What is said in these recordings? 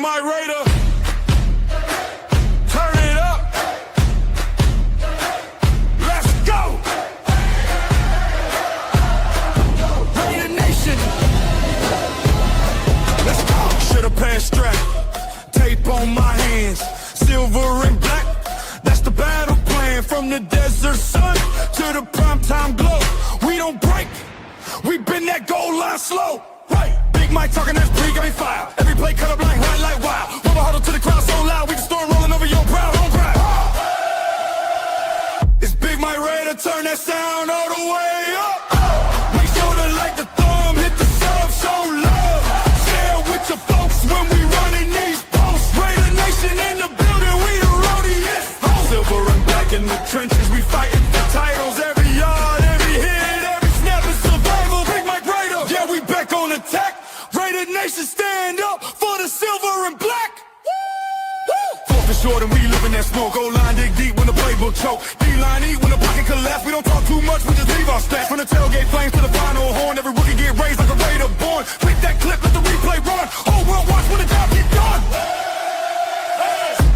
Mike Raider. Turn it up. Let's go. Raider Nation. Let's go. Should've passed strap. Tape on my hands. Silver and black. That's the battle plan. From the desert sun to the primetime glow. We don't break. We been that goal line slow. Right. Big Mike talking that pre-game fire. Every play cut up like wild. Rubber huddle to the crowd so loud. We can storm rolling over your brow. Don't cry. It's Big Mike Raider. Turn that sound all the way up. Make sure to like the thumb. Hit the sub. Show love. Share with your folks when we running these posts. Raider Nation in the building. We the roadies. Silver and black in the trenches. We fighting for titles every yard. On attack, Raider Nation stand up for the silver and black. Fourth and short and we live in that smoke. Goal line dig deep when the playbook choke. D-line eat when the pocket collapse. We don't talk too much, we just leave our stats. From the tailgate flames to the final horn, every rookie get raised like a Raider born. Click that clip, let the replay run. Whole world watch when the job get done.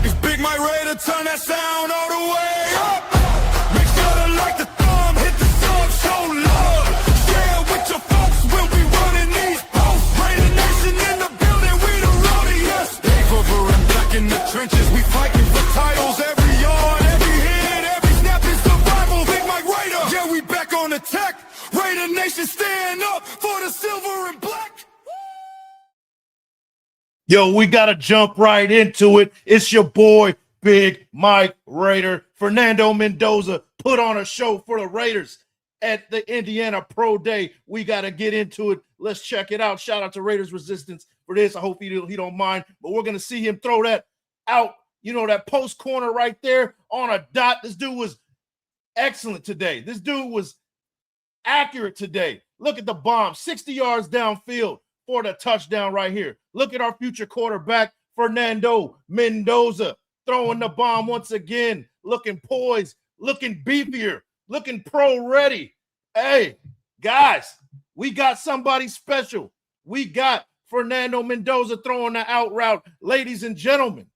It's Big Mike Raider, turn that sound all the way up. Make sure to like the thumb, hit the sub, show love. Share with your folks when we running these posts. Raider Nation in the building, we the roadies. Silver and black in the trenches, we fighting for titles every yard, every hit, every snap is survival. Big Mike Raider, yeah, we back on attack. Raider Nation stand up for the silver and black. Yo, we got to jump right into it. It's your boy, Big Mike Raider. Fernando Mendoza put on a show for the Raiders at the Indiana Pro Day. We got to get into it. Let's check it out. Shout out to Raiders Resistance for this. I hope he don't mind, but we're going to see him throw that out. You know, that post corner right there on a dot. This dude was excellent today. This dude was accurate today. Look at the bomb, 60 yards downfield for the touchdown right here. Look at our future quarterback, Fernando Mendoza, throwing the bomb once again, looking poised, looking beefier, looking pro-ready. Hey, guys, we got somebody special. We got Fernando Mendoza throwing the out route. Ladies and gentlemen,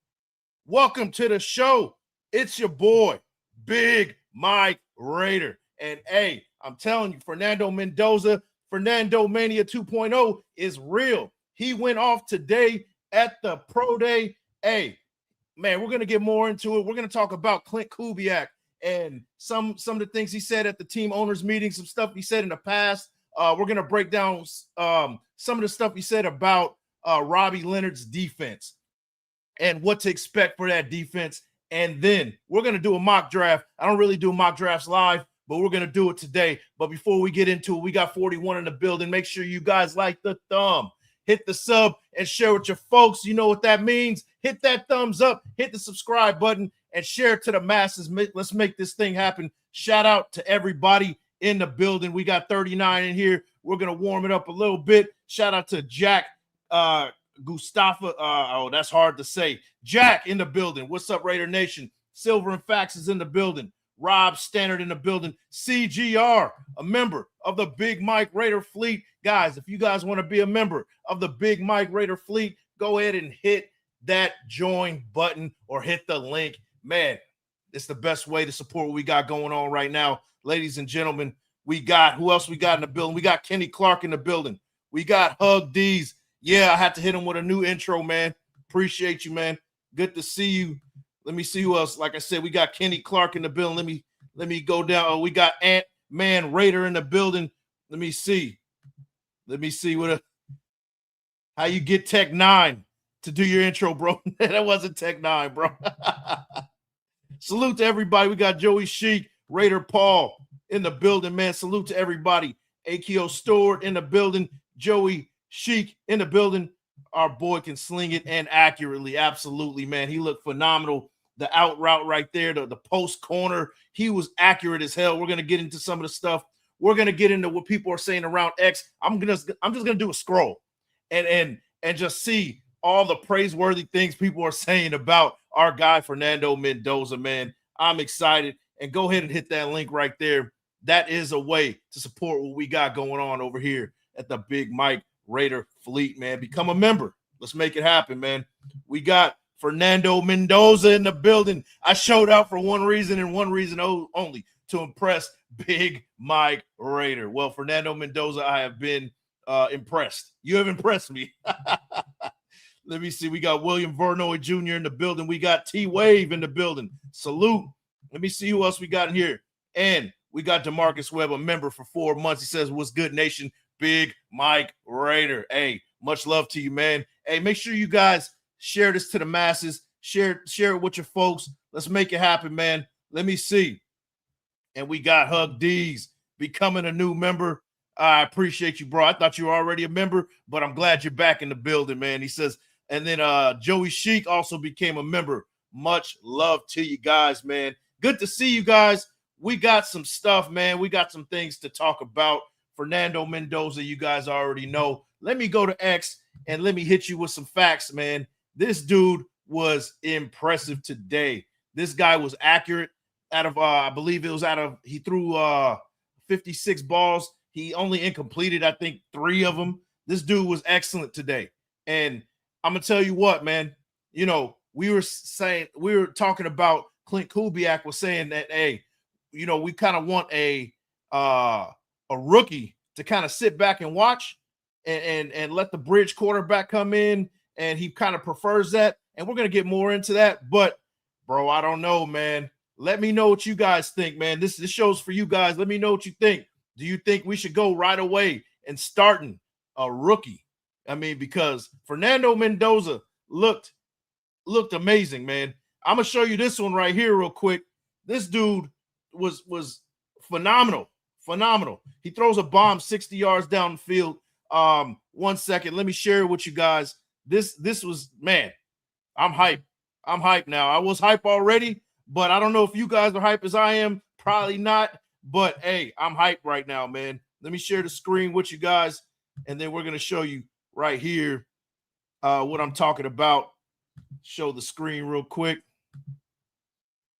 welcome to the show. It's your boy, Big Mike Raider. And, hey, I'm telling you, Fernando Mendoza, Fernando Mania 2.0 is real. He went off today at the Pro Day. Hey, man, we're going to get more into it. We're going to talk about Klint Kubiak and some of the things he said at the team owners meeting, some stuff he said in the past. We're going to break down some of the stuff he said about Robbie Leonard's defense and what to expect for that defense. And then we're going to do a mock draft. I don't really do mock drafts live, but we're going to do it today. But before we get into it, we got 41 in the building. Make sure you guys like the thumb, hit the sub, and share with your folks. You know what that means. Hit that thumbs up, hit the subscribe button, and share it to the masses. Let's make this thing happen. Shout out to everybody in the building. We got 39 in here. We're going to warm it up a little bit. Shout out to Jack Gustafa. Oh, that's hard to say. Jack in the building. What's up, Raider Nation? Silver and Fax is in the building. Rob Standard in the building. CGR, a member of the Big Mike Raider Fleet. Guys, if you guys want to be a member of the Big Mike Raider Fleet, go ahead and hit that join button or hit the link. Man, it's the best way to support what we got going on right now. Ladies and gentlemen, we got, who else we got in the building? We got Kenny Clark in the building. We got Hug D's. Yeah, I had to hit him with a new intro, man. Appreciate you, man. Good to see you. Let me see who else. Like I said, we got Kenny Clark in the building. Let me go down. Oh, we got Ant-Man Raider in the building. Let me see how you get Tech 9 to do your intro, bro. That wasn't Tech 9, bro. Salute to everybody. We got Joey Sheik, Raider Paul in the building, man. Salute to everybody. AKO Stewart in the building. Joey Sheik in the building. Our boy can sling it and accurately. Absolutely, man. He looked phenomenal. The out route right there, the post corner, he was accurate as hell. We're going to get into some of the stuff. We're going to get into what people are saying around X. I'm just going to do a scroll and just see all the praiseworthy things people are saying about our guy, Fernando Mendoza, man. I'm excited. And go ahead and hit that link right there. That is a way to support what we got going on over here at the Big Mike Raider Fleet, man. Become a member. Let's make it happen, man. We got Fernando Mendoza in the building. I showed out for one reason and one reason only, to impress Big Mike Raider. Well, Fernando Mendoza, I have been impressed. You have impressed me. Let me see. We got William Vernoy Jr. in the building. We got T-Wave in the building. Salute. Let me see who else we got in here. And we got DeMarcus Webb, a member for 4 months. He says, what's good, nation? Big Mike Raider. Hey, much love to you, man. Hey, make sure you guys share this to the masses. Share it with your folks. Let's make it happen, man. Let me see. And we got Hug D's becoming a new member. I appreciate you, bro. I thought you were already a member, but I'm glad you're back in the building, man. He says, and then Joey Sheik also became a member. Much love to you guys, man. Good to see you guys. We got some stuff, man. We got some things to talk about. Fernando Mendoza, you guys already know. Let me go to X and let me hit you with some facts, man. This dude was impressive today. This guy was accurate. Out of I believe it was he threw 56 balls. He only incompleted, I think, 3 of them. This dude was excellent today. And I'm gonna tell you what, man. You know, we were talking about Klint Kubiak was saying that, hey, you know, we kind of want a rookie to kind of sit back and watch and let the bridge quarterback come in, and he kind of prefers that. And we're gonna get more into that. But, bro, I don't know, man. Let me know what you guys think, man. This show's for you guys. Let me know what you think. Do you think we should go right away and starting a rookie? I mean, because Fernando Mendoza looked amazing, man. I'm gonna show you this one right here real quick. This dude was phenomenal. He throws a bomb 60 yards down the field. 1 second. Let me share it with you guys. This was, man, I'm hyped. I'm hyped now. I was hyped already, but I don't know if you guys are hyped as I am. Probably not. But, hey, I'm hyped right now, man. Let me share the screen with you guys, and then we're going to show you right here what I'm talking about. Show the screen real quick.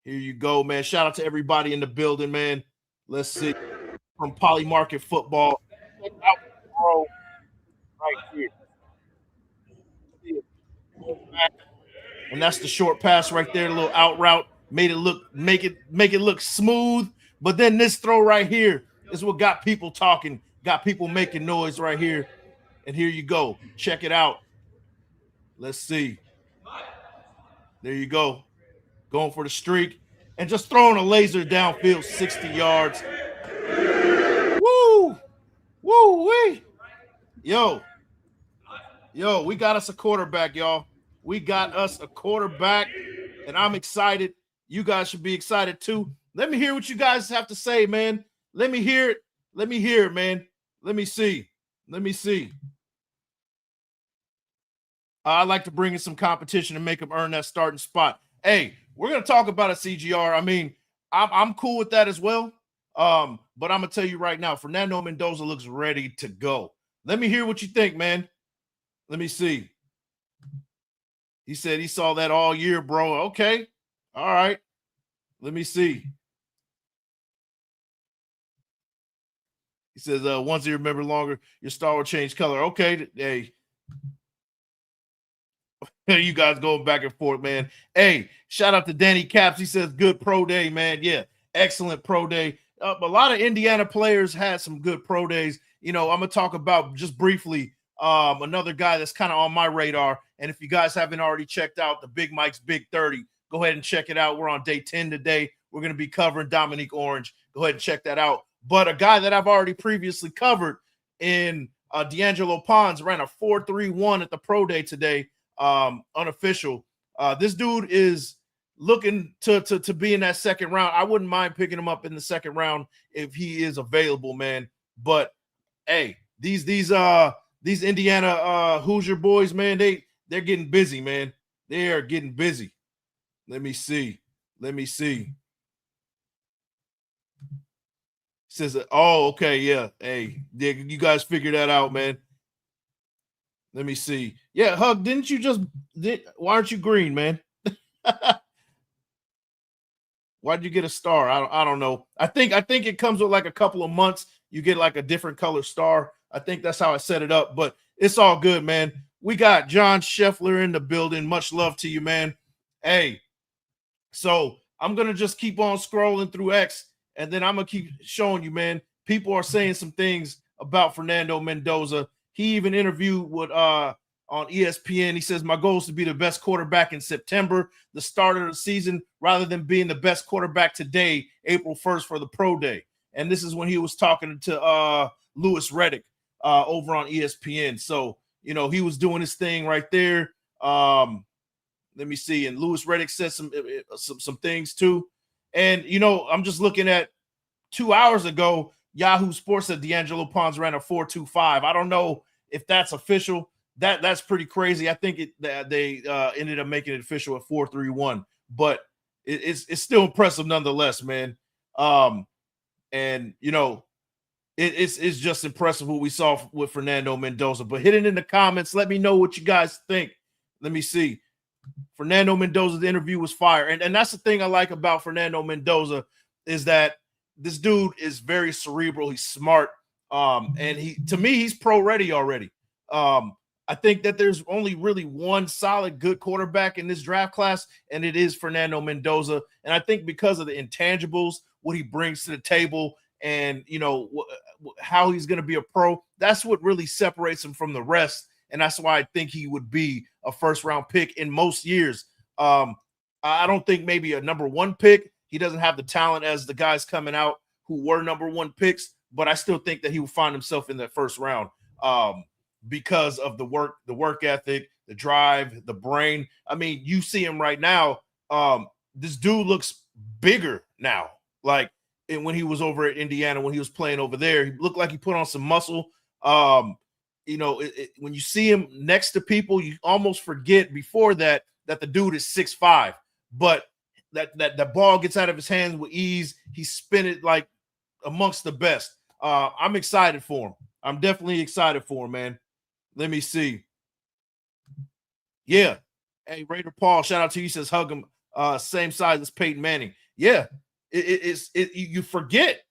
Here you go, man. Shout out to everybody in the building, man. Let's see. From Poly Market Football. Right here. And that's the short pass right there, a little out route. Make it look smooth. But then this throw right here is what got people talking, got people making noise right here. And here you go. Check it out. Let's see. There you go. Going for the streak and just throwing a laser downfield 60 yards. Woo! Woo-wee! Yo, we got us a quarterback, y'all. We got us a quarterback, and I'm excited. You guys should be excited too. Let me hear what you guys have to say, man. Let me hear it. Let me hear it, man. Let me see. I like to bring in some competition and make them earn that starting spot. Hey, we're going to talk about a CGR. I mean, I'm cool with that as well. But I'm going to tell you right now, Fernando Mendoza looks ready to go. Let me hear what you think, man. Let me see. He said he saw that all year, bro. Okay. All right. Let me see. He says, once you remember longer, your star will change color. Okay. Hey. You guys going back and forth, man. Hey, shout out to Danny Caps. He says, good pro day, man. Yeah, excellent pro day. A lot of Indiana players had some good pro days. You know, I'm going to talk about just briefly another guy that's kind of on my radar. And if you guys haven't already checked out the Big Mike's Big 30, go ahead and check it out. We're on day 10 today. We're going to be covering Dominique Orange. Go ahead and check that out. But a guy that I've already previously covered in D'Angelo Pons ran a 4.31 at the pro day today, unofficial. This dude is looking to be in that second round. I wouldn't mind picking him up in the second round if he is available, man. But hey, these Indiana Hoosier boys, man, they're getting busy, man. They are getting busy. Let me see. Says, oh, okay, yeah. Hey, you guys figure that out, man. Let me see. Yeah, Hug, why aren't you green, man? Why'd you get a star? I don't know. I think it comes with like a couple of months. You get like a different color star. I think that's how I set it up, but it's all good, man. we got John Scheffler in the building. Much love to you, man. Hey, so I'm going to just keep on scrolling through X, and then I'm going to keep showing you, man. People are saying some things about Fernando Mendoza. He even interviewed with on ESPN. He says, my goal is to be the best quarterback in September, the start of the season, rather than being the best quarterback today, April 1st for the pro day. And this is when he was talking to Louis Riddick over on ESPN. So, you know, he was doing his thing right there. Let me see. And Louis Riddick said some things too. And, you know, I'm just looking at 2 hours ago, Yahoo Sports said D'Angelo Pons ran a 4.25. I don't know if that's official. That's pretty crazy. I think they ended up making it official at 4.31, but it's still impressive nonetheless, man. And you know, it's just impressive what we saw with Fernando Mendoza. But hit it in the comments. Let me know what you guys think. Let me see. Fernando Mendoza's interview was fire. And that's the thing I like about Fernando Mendoza is that this dude is very cerebral. He's smart. And to me, he's pro ready already. I think that there's only really one solid good quarterback in this draft class, and it is Fernando Mendoza. And I think because of the intangibles, what he brings to the table, and you know how he's going to be a pro, that's what really separates him from the rest. And that's why I think he would be a first-round pick in most years. I don't think maybe a number one pick. He doesn't have the talent as the guys coming out who were number one picks, but I still think that he will find himself in that first round because of the work ethic, the drive, the brain. I mean, you see him right now. This dude looks bigger now. Like when he was over at Indiana, when he was playing over there, he looked like he put on some muscle. You know, when you see him next to people, you almost forget before that the dude is 6'5", but that ball gets out of his hands with ease. He spin it like amongst the best. I'm excited for him. I'm definitely excited for him, man. Let me see. Yeah. Hey, Raider Paul, shout out to you. He says hug him. Same size as Peyton Manning. Yeah. You forget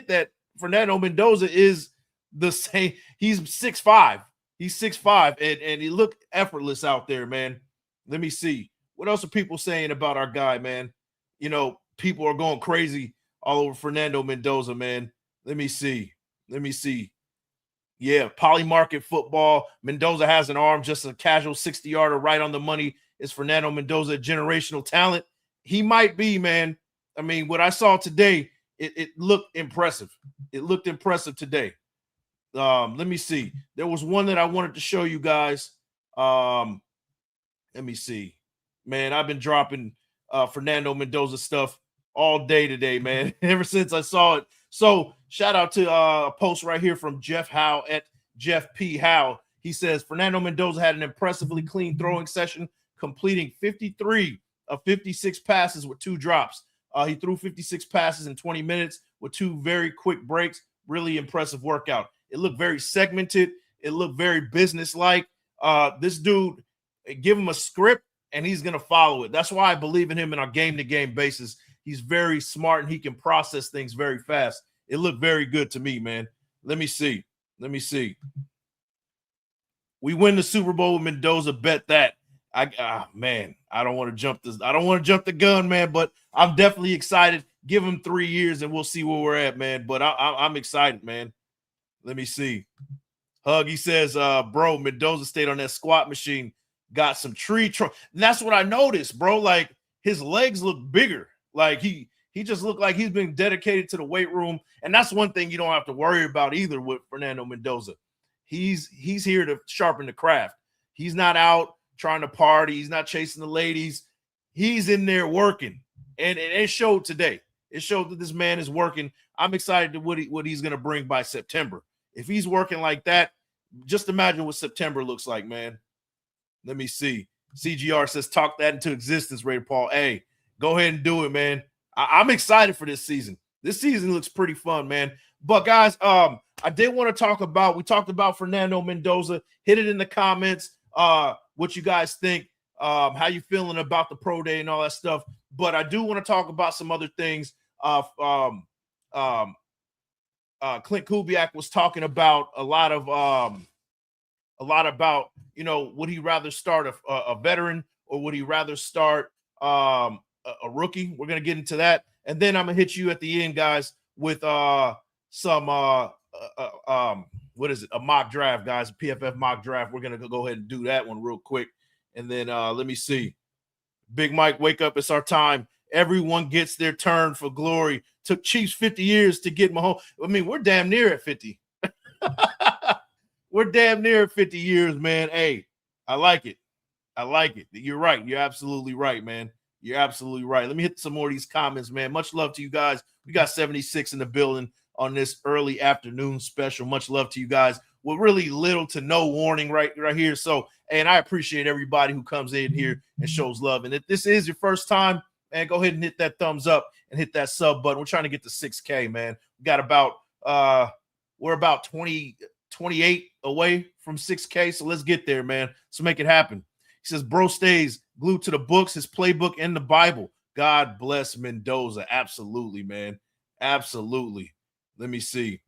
that Fernando Mendoza is the same. He's 6'5". He's 6'5", and he looked effortless out there, man. Let me see. What else are people saying about our guy, man? You know, people are going crazy all over Fernando Mendoza, man. Let me see. Yeah, Polymarket Football. Mendoza has an arm, just a casual 60-yarder right on the money. Is Fernando Mendoza a generational talent? He might be, man. I mean, what I saw today, it looked impressive. It looked impressive today. Let me see. There was one that I wanted to show you guys. Let me see. Man, I've been dropping Fernando Mendoza stuff all day today, man, ever since I saw it. So shout out to a post right here from Jeff Howe at Jeff P. Howe. He says, Fernando Mendoza had an impressively clean throwing session, completing 53 of 56 passes with 2 drops. He threw 56 passes in 20 minutes with 2 very quick breaks. Really impressive workout. It looked very segmented. It looked very business-like. This dude, give him a script, and he's going to follow it. That's why I believe in him on a game-to-game basis. He's very smart, and he can process things very fast. It looked very good to me, man. Let me see. We win the Super Bowl with Mendoza. Bet that. Man, I don't want to jump this. I don't want to jump the gun, man, but I'm definitely excited. Give him 3 years, and we'll see where we're at, man. But I'm excited, man. Let me see. Hug, he says, bro, Mendoza stayed on that squat machine. Got some tree trunk. And that's what I noticed, bro. Like, his legs look bigger. Like, he just looked like he's been dedicated to the weight room. And that's one thing you don't have to worry about either with Fernando Mendoza. He's here to sharpen the craft. He's not out trying to party. He's not chasing the ladies. He's in there working. And it showed today. It showed that this man is working. I'm excited to what he's going to bring by September. If he's working like that, just imagine what September looks like, man. Let me see. CGR says, talk that into existence, Raider Paul. Hey, go ahead and do it, man. I'm excited for this season. This season looks pretty fun, man. But, guys, I did want to talk about, we talked about Fernando Mendoza. Hit it in the comments what you guys think, how you feeling about the pro day and all that stuff. But I do want to talk about some other things. Klint Kubiak was talking about a lot about, would he rather start a veteran or would he rather start a rookie? We're going to get into that. And then I'm going to hit you at the end, guys, with some what is it? A mock draft, guys, a PFF mock draft. We're going to go ahead and do that one real quick. And then let me see. Big Mike, wake up. It's our time. Everyone gets their turn for glory. Took Chiefs 50 years to get Mahomes. I mean, we're damn near at 50. We're damn near at 50 years, man. Hey, I like it. I like it. You're right. You're absolutely right, man. You're absolutely right. Let me hit some more of these comments, man. Much love to you guys. We got 76 in the building on this early afternoon special. Much love to you guys. With really little to no warning right here. So, and I appreciate everybody who comes in here and shows love. And if this is your first time, man, go ahead and hit that thumbs up and hit that sub button. We're trying to get to 6K, man. We got about we're about 28 away from 6K. So let's get there, man. Let's make it happen. He says, bro stays glued to the books, his playbook, and the Bible. God bless Mendoza. Absolutely, man. Absolutely. Let me see.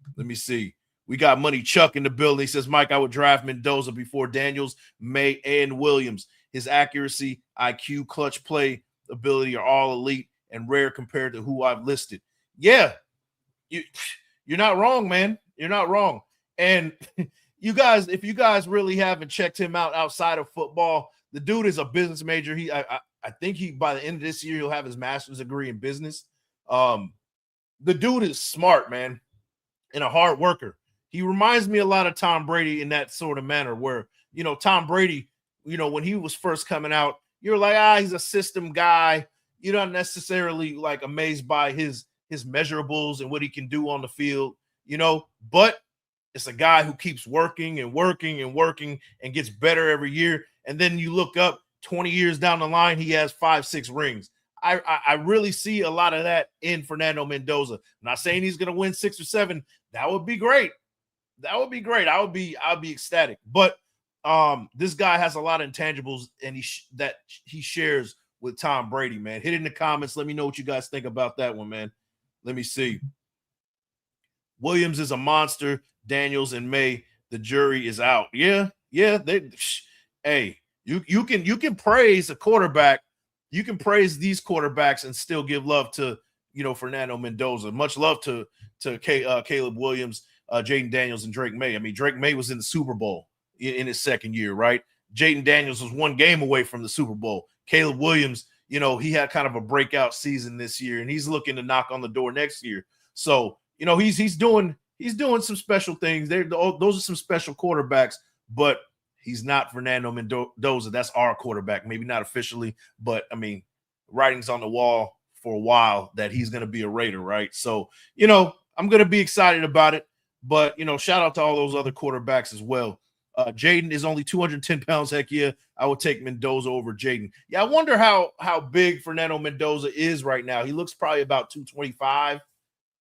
We got Money Chuck in the building. He says, Mike, I would draft Mendoza before Daniels, May, and Williams. His accuracy, IQ, clutch play ability are all elite and rare compared to who I've listed. Yeah, you're not wrong, man. You're not wrong. And you guys, if you guys really haven't checked him out outside of football, the dude is a business major. I think by the end of this year, he'll have his master's degree in business. The dude is smart, man, and a hard worker. He reminds me a lot of Tom Brady in that sort of manner where, Tom Brady, when he was first coming out, you're like, he's a system guy. You're not necessarily like amazed by his measurables and what he can do on the field, but it's a guy who keeps working and working and working and gets better every year. And then you look up 20 years down the line, he has 5-6 rings. I really see a lot of that in Fernando Mendoza. I'm not saying he's going to win 6 or 7. That would be great. That would be great. I would be ecstatic. But this guy has a lot of intangibles, and he shares with Tom Brady, man. Hit it in the comments. Let me know what you guys think about that one, man. Let me see. Williams is a monster. Daniels and May, the jury is out. Yeah. Hey, you can praise a quarterback. You can praise these quarterbacks and still give love to Fernando Mendoza. Much love to Caleb Williams, Jaden Daniels, and Drake May. I mean, Drake May was in the Super Bowl in his second year, right? Jaden Daniels was one game away from the Super Bowl. Caleb Williams, he had kind of a breakout season this year, and he's looking to knock on the door next year. So, he's doing some special things. Those are some special quarterbacks, but he's not Fernando Mendoza. That's our quarterback. Maybe not officially, but I mean, writing's on the wall for a while that he's going to be a Raider, right? So, I'm going to be excited about it, but, shout out to all those other quarterbacks as well. Jaden is only 210 pounds. Heck yeah, I would take Mendoza over Jaden. Yeah, I wonder how big Fernando Mendoza is right now. He looks probably about 225.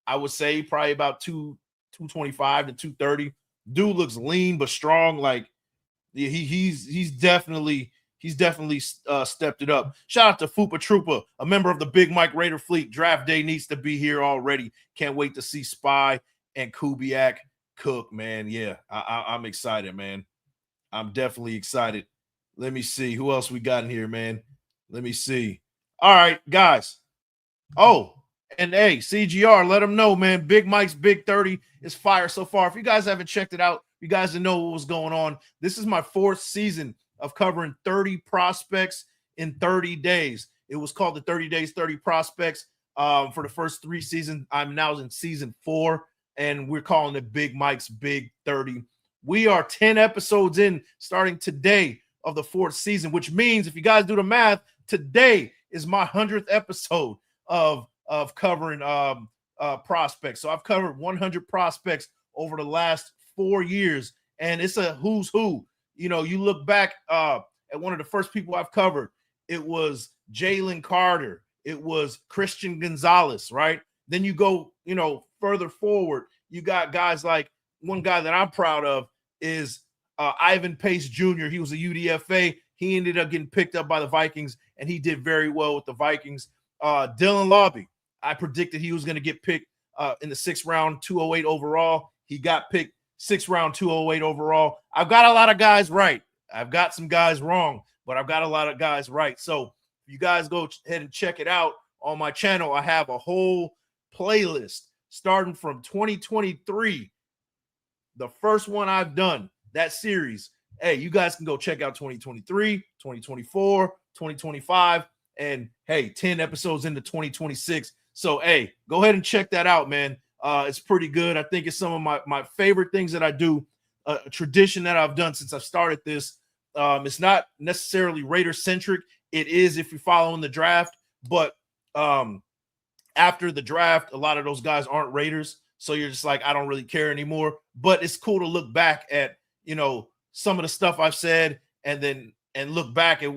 I would say probably about 225 to 230. Dude looks lean but strong. Like he's definitely stepped it up. Shout out to Fupa Troopa, a member of the Big Mike Raider fleet. Draft day needs to be here already. Can't wait to see Spy and Kubiak cook, man. Yeah, I'm excited, man. I'm definitely excited. Let me see who else we got in here, man. Let me see. All right, guys. Oh, and hey, CGR, let them know, man. Big Mike's Big 30 is fire so far. If you guys haven't checked it out, you guys didn't know what was going on. This is my 4th season of covering 30 prospects in 30 days. It was called the 30 Days, 30 Prospects for the first 3 seasons. I'm now in season 4, and we're calling it Big Mike's Big 30. We are 10 episodes in starting today of the 4th season, which means if you guys do the math, today is my 100th episode of covering prospects. So I've covered 100 prospects over the last 4 years, and it's a who's who. You look back at one of the first people I've covered, it was Jalen Carter. It was Christian Gonzalez, right? Then you go, further forward, you got guys like one guy that I'm proud of is Ivan Pace Jr. He was a UDFA. He ended up getting picked up by the Vikings, and he did very well with the Vikings. Dylan Lobby, I predicted he was going to get picked in the 6th round, 208 overall. He got picked 6th round, 208 overall. I've got a lot of guys right. I've got some guys wrong, but I've got a lot of guys right. So if you guys go ahead and check it out on my channel, I have a whole playlist starting from 2023. The first one I've done, that series. Hey, you guys can go check out 2023, 2024, 2025, and hey, 10 episodes into 2026. So, hey, go ahead and check that out, man. It's pretty good. I think it's some of my favorite things that I do, a tradition that I've done since I started this. It's not necessarily Raider-centric. It is if you're following the draft, but after the draft, a lot of those guys aren't Raiders. So you're just like, I don't really care anymore. But it's cool to look back at, you know, some of the stuff I've said and look back at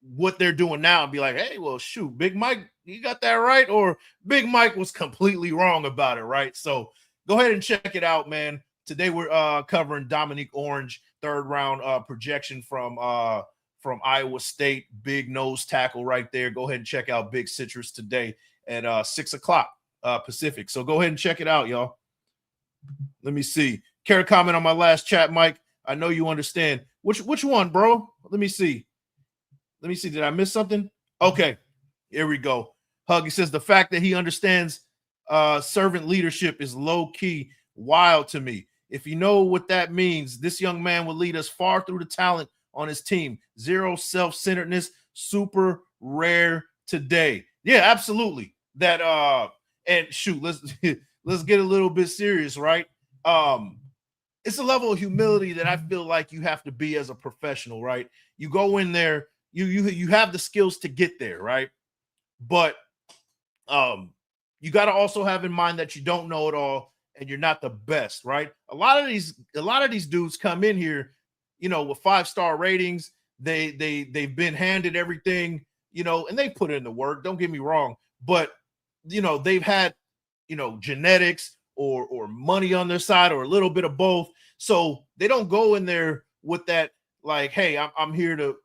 what they're doing now and be like, hey, well, shoot, Big Mike, you got that right? Or Big Mike was completely wrong about it, right? So go ahead and check it out, man. Today we're covering Dominique Orange, third round projection from Iowa State, big nose tackle right there. Go ahead and check out Big Citrus today at 6 o'clock Pacific. So go ahead and check it out, y'all. Let me see. Care to comment on my last chat, Mike? I know you understand. Which one, bro? Let me see. Let me see. Did I miss something? Okay. Here we go. Huggy says the fact that he understands servant leadership is low-key wild to me. If you know what that means, this young man will lead us far through the talent on his team. Zero self-centeredness, super rare today. Yeah, absolutely. That and shoot, let's get a little bit serious, right? It's a level of humility that I feel like you have to be as a professional, right? You go in there, you have the skills to get there, right? But you got to also have in mind that you don't know it all and you're not the best, right? A lot of these dudes come in here, you know, with 5-star ratings. They've been handed everything, you know, and they put in the work. Don't get me wrong, but you know, they've had, you know, genetics or money on their side or a little bit of both. So they don't go in there with that like, hey, I'm here to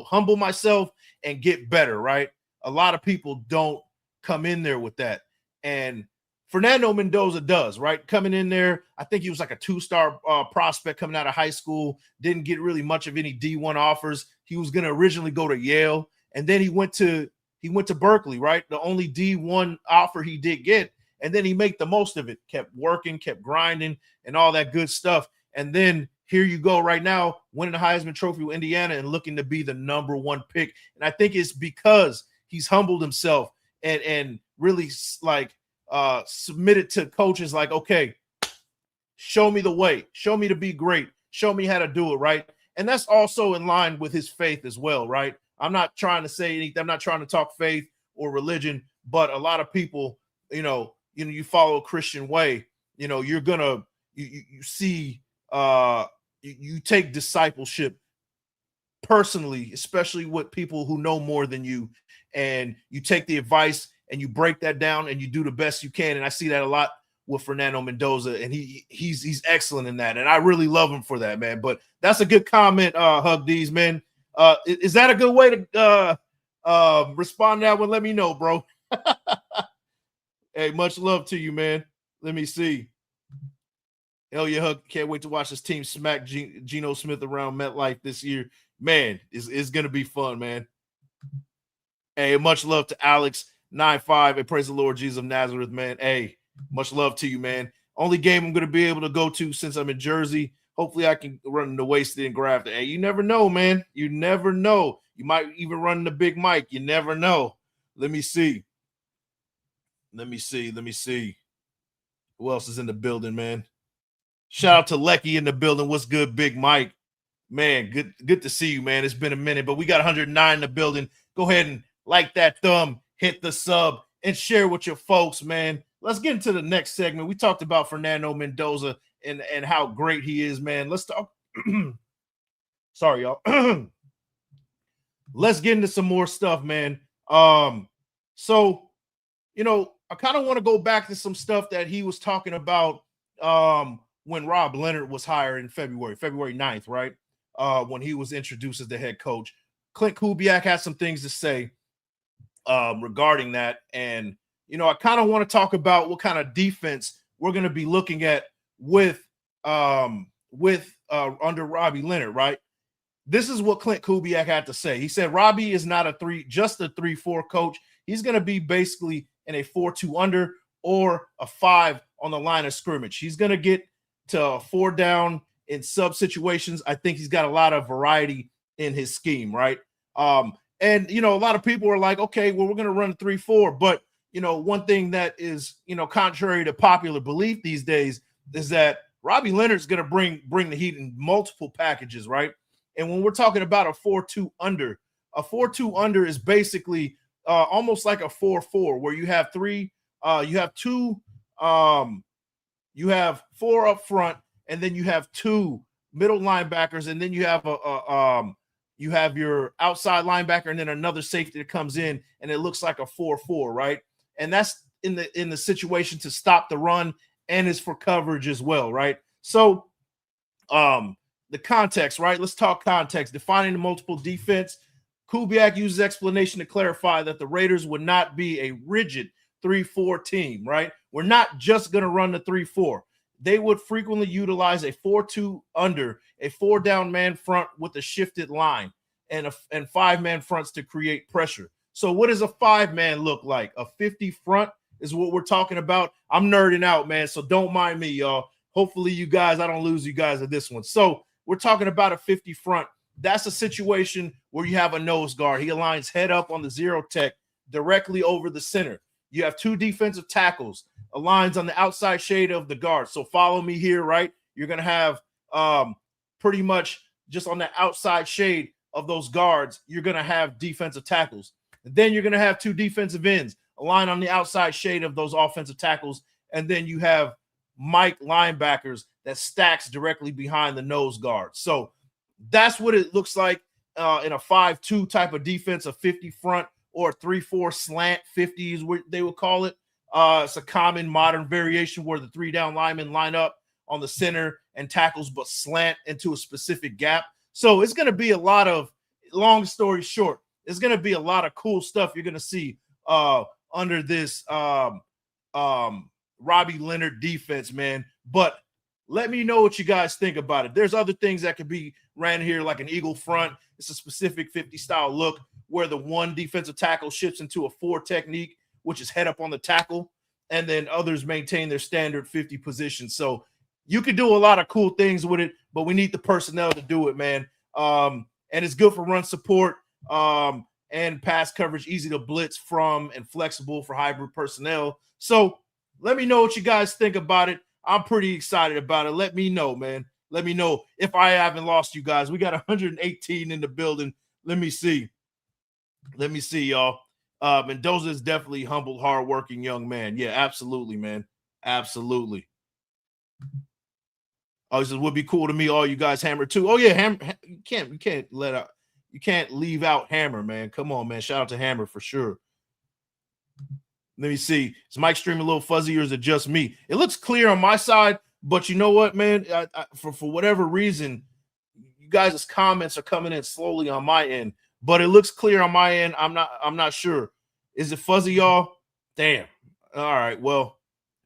humble myself and get better, right? A lot of people don't come in there with that. And Fernando Mendoza does, right? Coming in there, I think he was like a 2-star prospect coming out of high school, didn't get really much of any D1 offers. He was going to originally go to Yale, and then he went to Berkeley, right? The only D1 offer he did get, and then he made the most of it, kept working, kept grinding, and all that good stuff. And then here you go right now, winning the Heisman Trophy with Indiana and looking to be the #1 pick. And I think it's because he's humbled himself and really like submitted to coaches like, okay, show me the way, show me to be great, show me how to do it, right? And that's also in line with his faith as well, right? I'm not trying to say anything. I'm not trying to talk faith or religion, but a lot of people, you follow a Christian way, you're gonna you see you take discipleship personally, especially with people who know more than you, and you take the advice and you break that down and you do the best you can. And I see that a lot with Fernando Mendoza, and he's excellent in that, and I really love him for that, man. But that's a good comment, Hug D's, man. Is that a good way to respond to that one? Let me know, bro. Hey, much love to you, man. Let me see. Hell yeah, Hug. Can't wait to watch this team smack Geno Smith around MetLife this year. Man, it's going to be fun, man. Hey, much love to Alex95 and praise the Lord Jesus of Nazareth, man. Hey, much love to you, man. Only game I'm going to be able to go to since I'm in Jersey. Hopefully I can run into Wasted and Grafton. Hey, you never know, man. You never know. You might even run into Big Mike. You never know. Let me see. Let me see. Who else is in the building, man? Shout out to Lecky in the building. What's good, Big Mike? Man, good to see you, man. It's been a minute, but we got 109 in the building. Go ahead and like that thumb, hit the sub, and share with your folks, man. Let's get into the next segment. We talked about Fernando Mendoza and how great he is, man. Let's talk. Sorry, y'all. Let's get into some more stuff, man. So, I kind of want to go back to some stuff that he was talking about when Rob Leonard was hired in February 9th, right? When he was introduced as the head coach. Klint Kubiak had some things to say regarding that. And, I kind of want to talk about what kind of defense we're going to be looking at with with under Robbie Leonard, right? This is what Klint Kubiak had to say. He said Robbie is not just a 3-4 coach. He's going to be basically in a 4-2 under or a 5 on the line of scrimmage. He's going to get to 4 down in sub situations. I think he's got a lot of variety in his scheme, right? And, you know, a lot of people are like, okay, well, we're going to run 3-4. But, you know, one thing that is, you know, contrary to popular belief these days is that Robbie Leonard's going to bring the heat in multiple packages, right? And when we're talking about a 4-2 under, a 4-2 under is basically almost like a 4-4 where you have you have 4 up front, and then you have 2 middle linebackers, and then you have you have your outside linebacker and then another safety that comes in, and it looks like a 4-4, right? And that's in the situation to stop the run and is for coverage as well, right? So the context, right? Let's talk context. Defining the multiple defense. Kubiak uses explanation to clarify that the Raiders would not be a rigid 3-4 team, right? We're not just going to run the 3-4. They would frequently utilize a 4-2 under, a 4-down man front with a shifted line and 5-man fronts to create pressure. So what does a 5-man look like? A 50 front is what we're talking about. I'm nerding out, man, so don't mind me, y'all. Hopefully you guys, I don't lose you guys at this one. So we're talking about a 50 front. That's a situation where you have a nose guard. He aligns head up on the 0 tech directly over the center. You have 2 defensive tackles, aligns on the outside shade of the guard. So follow me here, right? You're going to have pretty much just on the outside shade of those guards, you're going to have defensive tackles. And then you're going to have 2 defensive ends, align on the outside shade of those offensive tackles. And then you have Mike linebackers that stacks directly behind the nose guard. So that's what it looks like in a 5-2 type of defense, a 50 front or a 3-4 slant 50 is what they would call it. It's a common modern variation where the 3-down linemen line up on the center and tackles but slant into a specific gap. So it's going to be a lot of, long story short, it's going to be a lot of cool stuff you're going to see under this Robbie Leonard defense, man. But let me know what you guys think about it. There's other things that could be ran here, like an eagle front. It's a specific 50 style look where the 1 defensive tackle shifts into a 4 technique, which is head up on the tackle, and then others maintain their standard 50 position. So you could do a lot of cool things with it, but we need the personnel to do it, man. And it's good for run support and pass coverage, easy to blitz from and flexible for hybrid personnel. So let me know what you guys think about it. I'm pretty excited about it. Let me know, man. Let me know if I haven't lost you guys. We got 118 in the building. Let me see. Let me see, y'all. Mendoza is definitely humble, hardworking young man. Yeah, absolutely, man. Absolutely. Oh, he says would be cool to me. All you guys Hammer too. Oh yeah, Hammer. You can't leave out Hammer, man. Come on, man. Shout out to Hammer for sure. Let me see. Is Mike stream a little fuzzy or is it just me? It looks clear on my side, but you know what, man? For whatever reason, you guys' comments are coming in slowly on my end, but it looks clear on my end. I'm not sure. Is it fuzzy, y'all? Damn. All right. Well,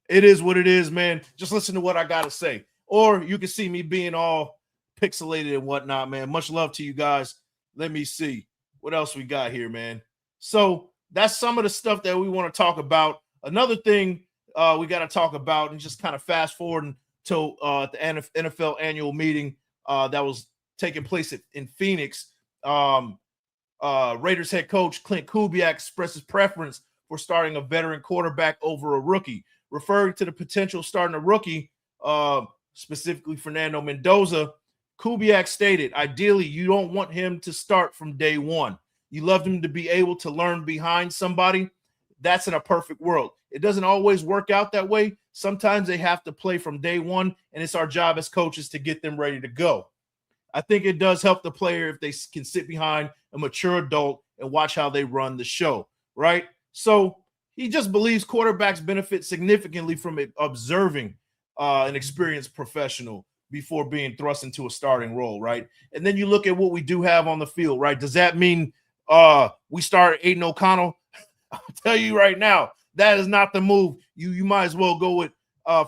it is what it is, man. Just listen to what I got to say. Or you can see me being all pixelated and whatnot, man. Much love to you guys. Let me see. What else we got here, man? So that's some of the stuff that we want to talk about. Another thing we got to talk about, and just kind of fast forward to the NFL annual meeting that was taking place in Phoenix. Raiders head coach Klint Kubiak expresses preference for starting a veteran quarterback over a rookie, referring to the potential of starting a rookie, specifically Fernando Mendoza. Kubiak stated, ideally, you don't want him to start from day one. You love him to be able to learn behind somebody. That's in a perfect world. It doesn't always work out that way. Sometimes they have to play from day one, and it's our job as coaches to get them ready to go. I think it does help the player if they can sit behind a mature adult and watch how they run the show, right? So he just believes quarterbacks benefit significantly from observing an experienced professional before being thrust into a starting role, right? And then you look at what we do have on the field, right? Does that mean we start Aiden O'Connell? I'll tell you right now, that is not the move. You might as well go with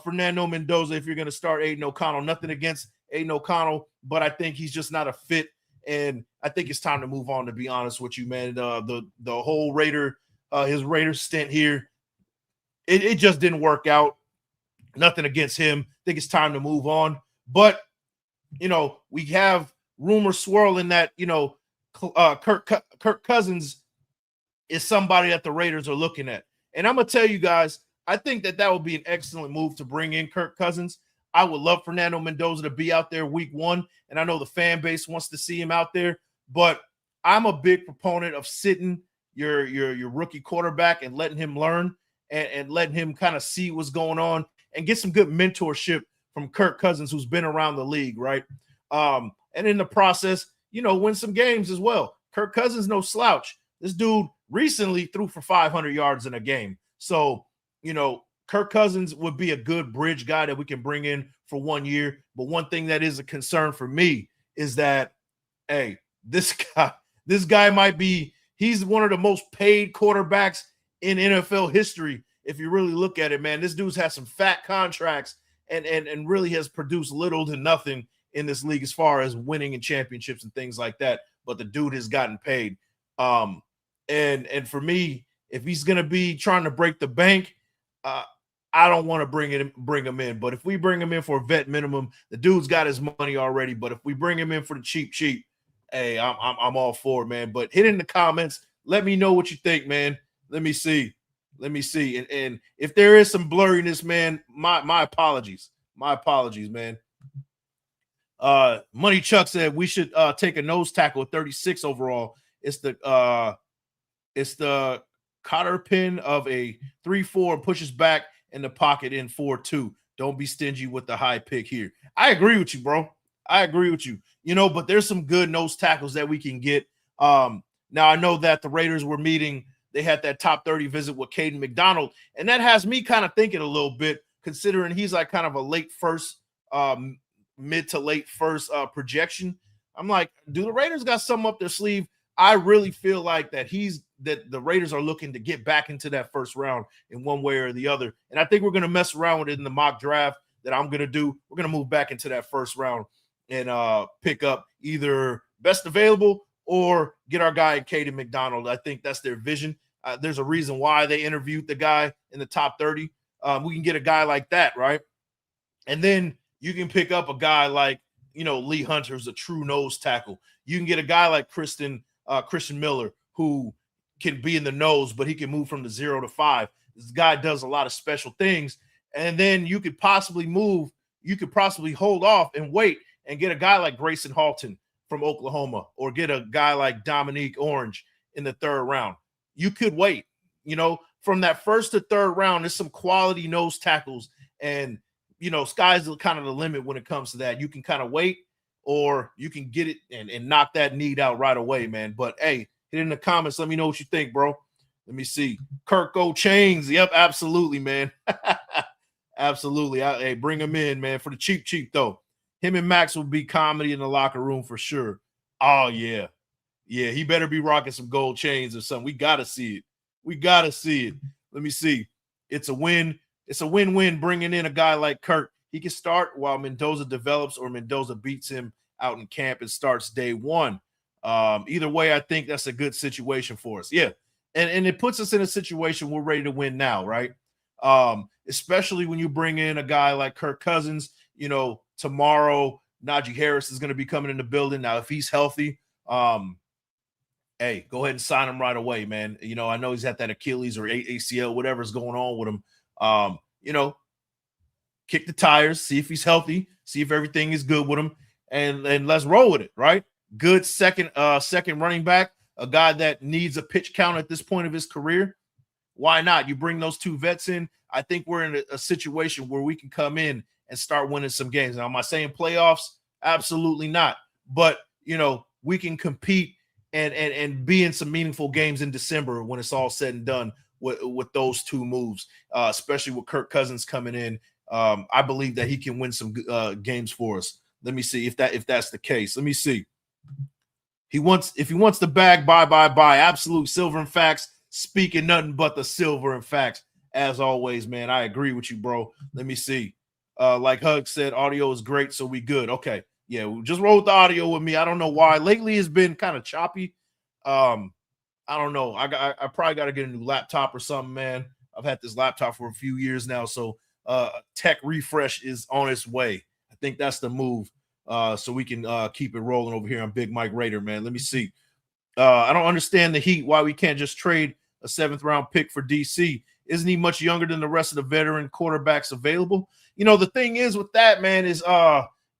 Fernando Mendoza if you're going to start Aiden O'Connell. Nothing against Aiden O'Connell, but I think he's just not a fit. And I think it's time to move on, to be honest with you, man. The whole his Raider stint here, it just didn't work out. Nothing against him. I think it's time to move on. But, we have rumors swirling that, Kirk Cousins is somebody that the Raiders are looking at. And I'm going to tell you guys, I think that would be an excellent move to bring in Kirk Cousins. I would love Fernando Mendoza to be out there week 1, and I know the fan base wants to see him out there, but I'm a big proponent of sitting your rookie quarterback and letting him learn and letting him kind of see what's going on and get some good mentorship from Kirk Cousins, who's been around the league, right? And in the process, win some games as well. Kirk Cousins, no slouch. This dude recently threw for 500 yards in a game. So, Kirk Cousins would be a good bridge guy that we can bring in for 1 year. But one thing that is a concern for me is that, hey, this guy might be, he's one of the most paid quarterbacks in NFL history. If you really look at it, man, this dude's had some fat contracts and really has produced little to nothing in this league as far as winning in championships and things like that. But the dude has gotten paid. And for me, if he's going to be trying to break the bank, I don't want to bring him in. But if we bring him in for a vet minimum, the dude's got his money already. But if we bring him in for the cheap, hey, I'm all for it, man. But hit in the comments. Let me know what you think, man. Let me see. And if there is some blurriness, man, my apologies. My apologies, man. Money Chuck said we should take a nose tackle at 36 overall. It's the cotter pin of a 3-4 and pushes back in the pocket in 4-2. Don't be stingy with the high pick here. I agree with you, bro. I agree with you. But there's some good nose tackles that we can get. Now I know that the Raiders were meeting. They had that top 30 visit with Caden McDonald, and that has me kind of thinking a little bit, considering he's like kind of a late first, mid to late first projection. I'm like, do the Raiders got something up their sleeve? I really feel like that the Raiders are looking to get back into that first round in one way or the other. And I think we're going to mess around with it in the mock draft that I'm going to do. We're going to move back into that first round and pick up either best available or get our guy Caden McDonald. I think that's their vision. There's a reason why they interviewed the guy in the top 30. We can get a guy like that, right? And then you can pick up a guy like, Lee Hunter's a true nose tackle. You can get a guy like Christian Miller, who can be in the nose, but he can move from the 0 to 5. This guy does a lot of special things. And then you could possibly hold off and wait and get a guy like Grayson Halton from Oklahoma, or get a guy like Dominique Orange in the 3rd round. You could wait, from that 1st to 3rd round. There's some quality nose tackles, and sky's kind of the limit when it comes to that. You can kind of wait, or you can get it and knock that need out right away, man. But hey, hit in the comments. Let me know what you think, bro. Let me see. Kirk Go Chains. Yep, absolutely, man. Absolutely. Hey, bring him in, man, for the cheap, though. Him and Max will be comedy in the locker room for sure. Oh, yeah. Yeah, he better be rocking some gold chains or something. We got to see it. Let me see. It's a win. It's a win-win bringing in a guy like Kirk. He can start while Mendoza develops, or Mendoza beats him out in camp and starts day 1. Either way, I think that's a good situation for us. Yeah. And it puts us in a situation we're ready to win now, right? Especially when you bring in a guy like Kirk Cousins. Tomorrow Najee Harris is going to be coming in the building. Now, if he's healthy, hey, go ahead and sign him right away, man. I know he's at that Achilles or ACL, whatever's going on with him. Kick the tires, see if he's healthy, see if everything is good with him, and let's roll with it, right? Good second running back, a guy that needs a pitch count at this point of his career. Why not? You bring those 2 vets in. I think we're in a situation where we can come in and start winning some games. Now, am I saying playoffs? Absolutely not. But, we can compete and be in some meaningful games in December when it's all said and done with those 2 moves, especially with Kirk Cousins coming in. I believe that he can win some games for us. Let me see if that's the case. Let me see. If he wants the bag, buy. Absolute silver and facts. Speaking nothing but the silver and facts. As always, man, I agree with you, bro. Let me see. Like Hug said, audio is great, so we good. Okay. Yeah, we just roll with the audio with me. I don't know why. Lately it's been kind of choppy. I don't know. I probably got to get a new laptop or something, man. I've had this laptop for a few years now, so tech refresh is on its way. I think that's the move. So we can keep it rolling over here on Big Mike Raider, man. Let me see. I don't understand the Heat, why we can't just trade a 7th round pick for DC. Isn't he much younger than the rest of the veteran quarterbacks available? You know, the thing is with that, man, is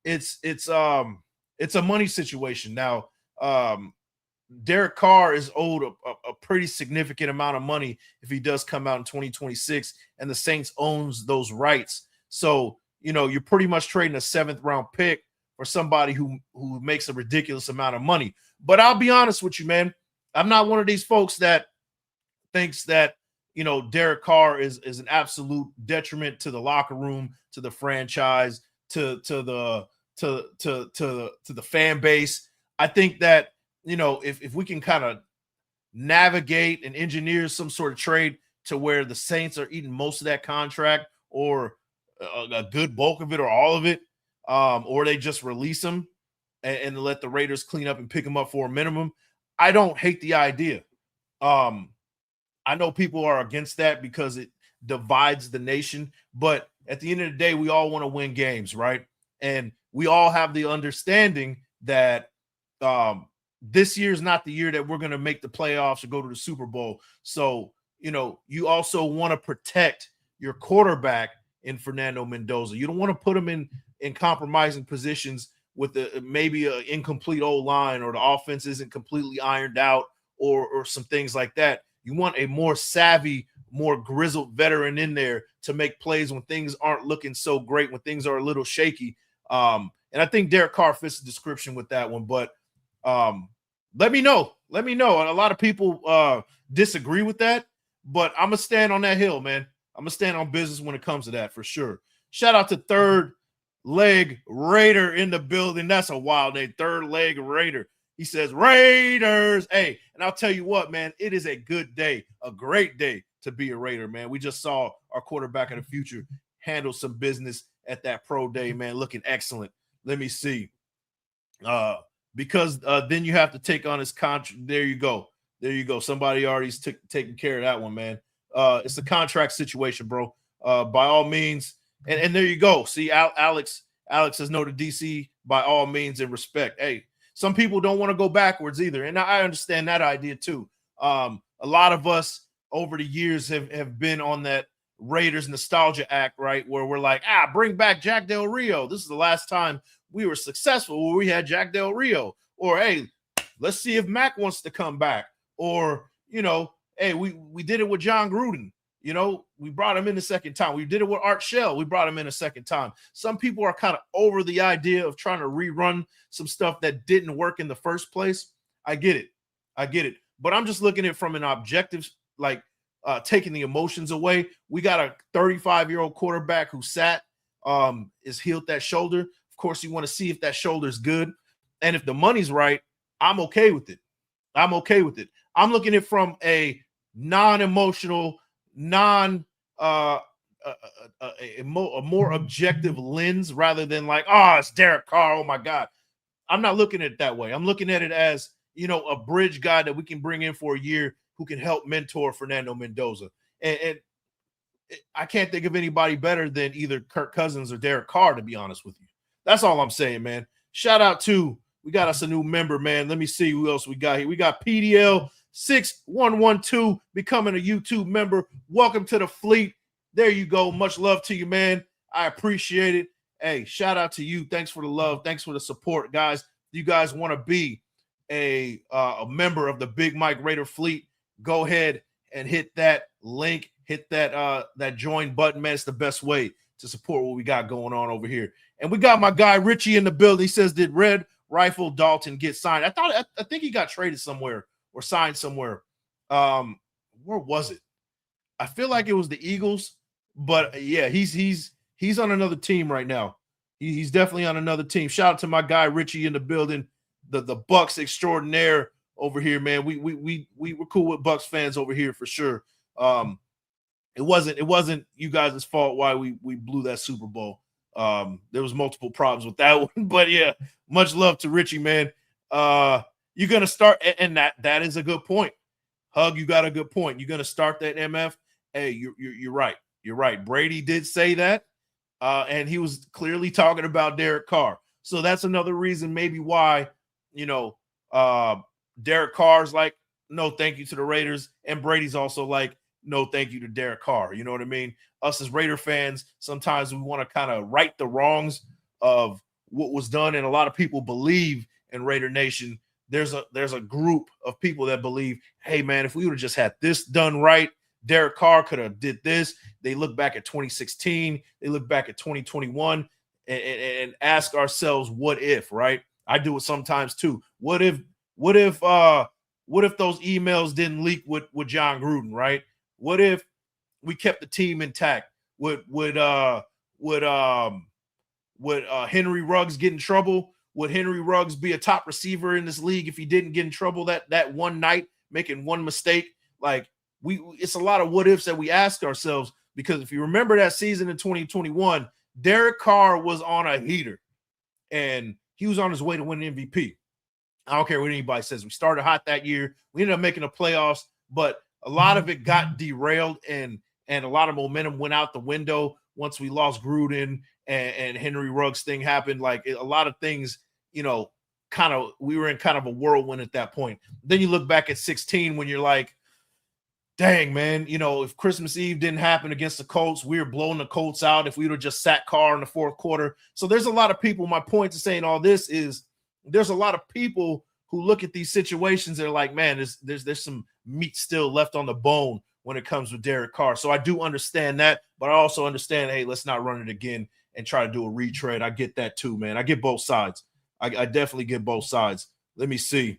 it's a money situation. Now, Derek Carr is owed a pretty significant amount of money if he does come out in 2026, and the Saints owns those rights. So, you know, you're pretty much trading a 7th round pick for somebody who makes a ridiculous amount of money. But I'll be honest with you, man. I'm not one of these folks that thinks that, you know, Derek Carr is an absolute detriment to the locker room, to the franchise, to the fan base. I think that, you know, if we can kind of navigate and engineer some sort of trade to where the Saints are eating most of that contract, or a good bulk of it, or all of it, or they just release him and let the Raiders clean up and pick him up for a minimum, I don't hate the idea. I know people are against that because it divides the nation, but at the end of the day, we all want to win games, right? And we all have the understanding that this year is not the year that we're going to make the playoffs or go to the Super Bowl. So, you know, you also want to protect your quarterback in Fernando Mendoza. You don't want to put him in compromising positions with maybe an incomplete O-line, or the offense isn't completely ironed out, or some things like that. You want a more savvy, more grizzled veteran in there to make plays when things aren't looking so great, when things are a little shaky. And I think Derek Carr fits the description with that one. But let me know. Let me know. A lot of people disagree with that, but I'm going to stand on that hill, man. I'm going to stand on business when it comes to that for sure. Shout out to Third Leg Raider in the building. That's a wild name, Third Leg Raider. He says, Raiders. Hey, and I'll tell you what, man, it is a good day, a great day to be a Raider, man. We just saw our quarterback of the future handle some business at that pro day, man, looking excellent. Let me see. Because then you have to take on his contract. There you go. There you go. Somebody already's taking care of that one, man. It's a contract situation, bro. By all means. And there you go. See, Alex says no to DC by all means and respect. Hey, some people don't want to go backwards either. And I understand that idea too. A lot of us over the years have been on that Raiders nostalgia act, right? Where we're like, bring back Jack Del Rio. This is the last time we were successful where we had Jack Del Rio. Or, hey, let's see if Mac wants to come back. Or, you know, hey, we did it with John Gruden. You know, we brought him in the second time. We did it with Art Shell. We brought him in a second time. Some people are kind of over the idea of trying to rerun some stuff that didn't work in the first place. I get it. But I'm just looking at it from an objective, like taking the emotions away. We got a 35-year-old quarterback who is healed that shoulder. Of course, you want to see if that shoulder is good. And if the money's right, I'm okay with it. I'm looking at it from a non-emotional, a more objective lens, rather than like, it's Derek Carr, oh my God. I'm not looking at it that way. I'm looking at it as, you know, a bridge guy that we can bring in for a year who can help mentor Fernando Mendoza. And I can't think of anybody better than either Kirk Cousins or Derek Carr, to be honest with you. That's all I'm saying, man. Shout out to, we got us a new member, man. Let me see who else we got here. We got PDL 6112 becoming a YouTube member. Welcome to the fleet. There you go. Much love to you, man. I appreciate it. Hey, shout out to you. Thanks for the love. Thanks for the support, guys. You guys want to be a member of the Big Mike Raider fleet, go ahead and hit that link, hit that join button, man. It's the best way to support what we got going on over here. And we got my guy Richie in the building. He says, did Red Rifle Dalton get signed? I think he got traded somewhere or signed somewhere. Where was it? I feel like it was the Eagles, but yeah, he's on another team right now. He's definitely on another team. Shout out to my guy Richie in the building, the Bucks extraordinaire over here, man. We were cool with Bucks fans over here for sure. It wasn't you guys' fault why we blew that Super Bowl. There was multiple problems with that one, but yeah, much love to Richie, man. You're gonna start, and that is a good point. Hug, you got a good point. You're gonna start that MF. Hey, you're right. You're right. Brady did say that, and he was clearly talking about Derek Carr. So that's another reason maybe why, Derek Carr's like, no, thank you to the Raiders, and Brady's also like, no, thank you to Derek Carr. You know what I mean? Us as Raider fans, sometimes we want to kind of right the wrongs of what was done, and a lot of people believe in Raider Nation. There's a group of people that believe, hey man, if we would have just had this done right, Derek Carr could have did this. They look back at 2016, they look back at 2021, and ask ourselves, what if, right? I do it sometimes too. What if those emails didn't leak with John Gruden, right? What if we kept the team intact? Would Henry Ruggs get in trouble? Would Henry Ruggs be a top receiver in this league if he didn't get in trouble that one night, making one mistake? Like, it's a lot of what ifs that we ask ourselves, because if you remember that season in 2021, Derek Carr was on a heater and he was on his way to win an MVP. I don't care what anybody says. We started hot that year. We ended up making the playoffs, but a lot of it got derailed, and a lot of momentum went out the window once we lost Gruden and Henry Ruggs thing happened. Like, a lot of things, we were in kind of a whirlwind at that point. Then you look back at 16 when you're like, dang, man, if Christmas Eve didn't happen against the Colts, we were blowing the Colts out if we would have just sat Carr in the fourth quarter. So there's a lot of people. My point to saying all this is there's a lot of people who look at these situations. They're like, man, there's some meat still left on the bone when it comes with Derek Carr. So I do understand that, but I also understand, hey, let's not run it again and try to do a retread. I get that too, man. I get both sides. I definitely get both sides. Let me see.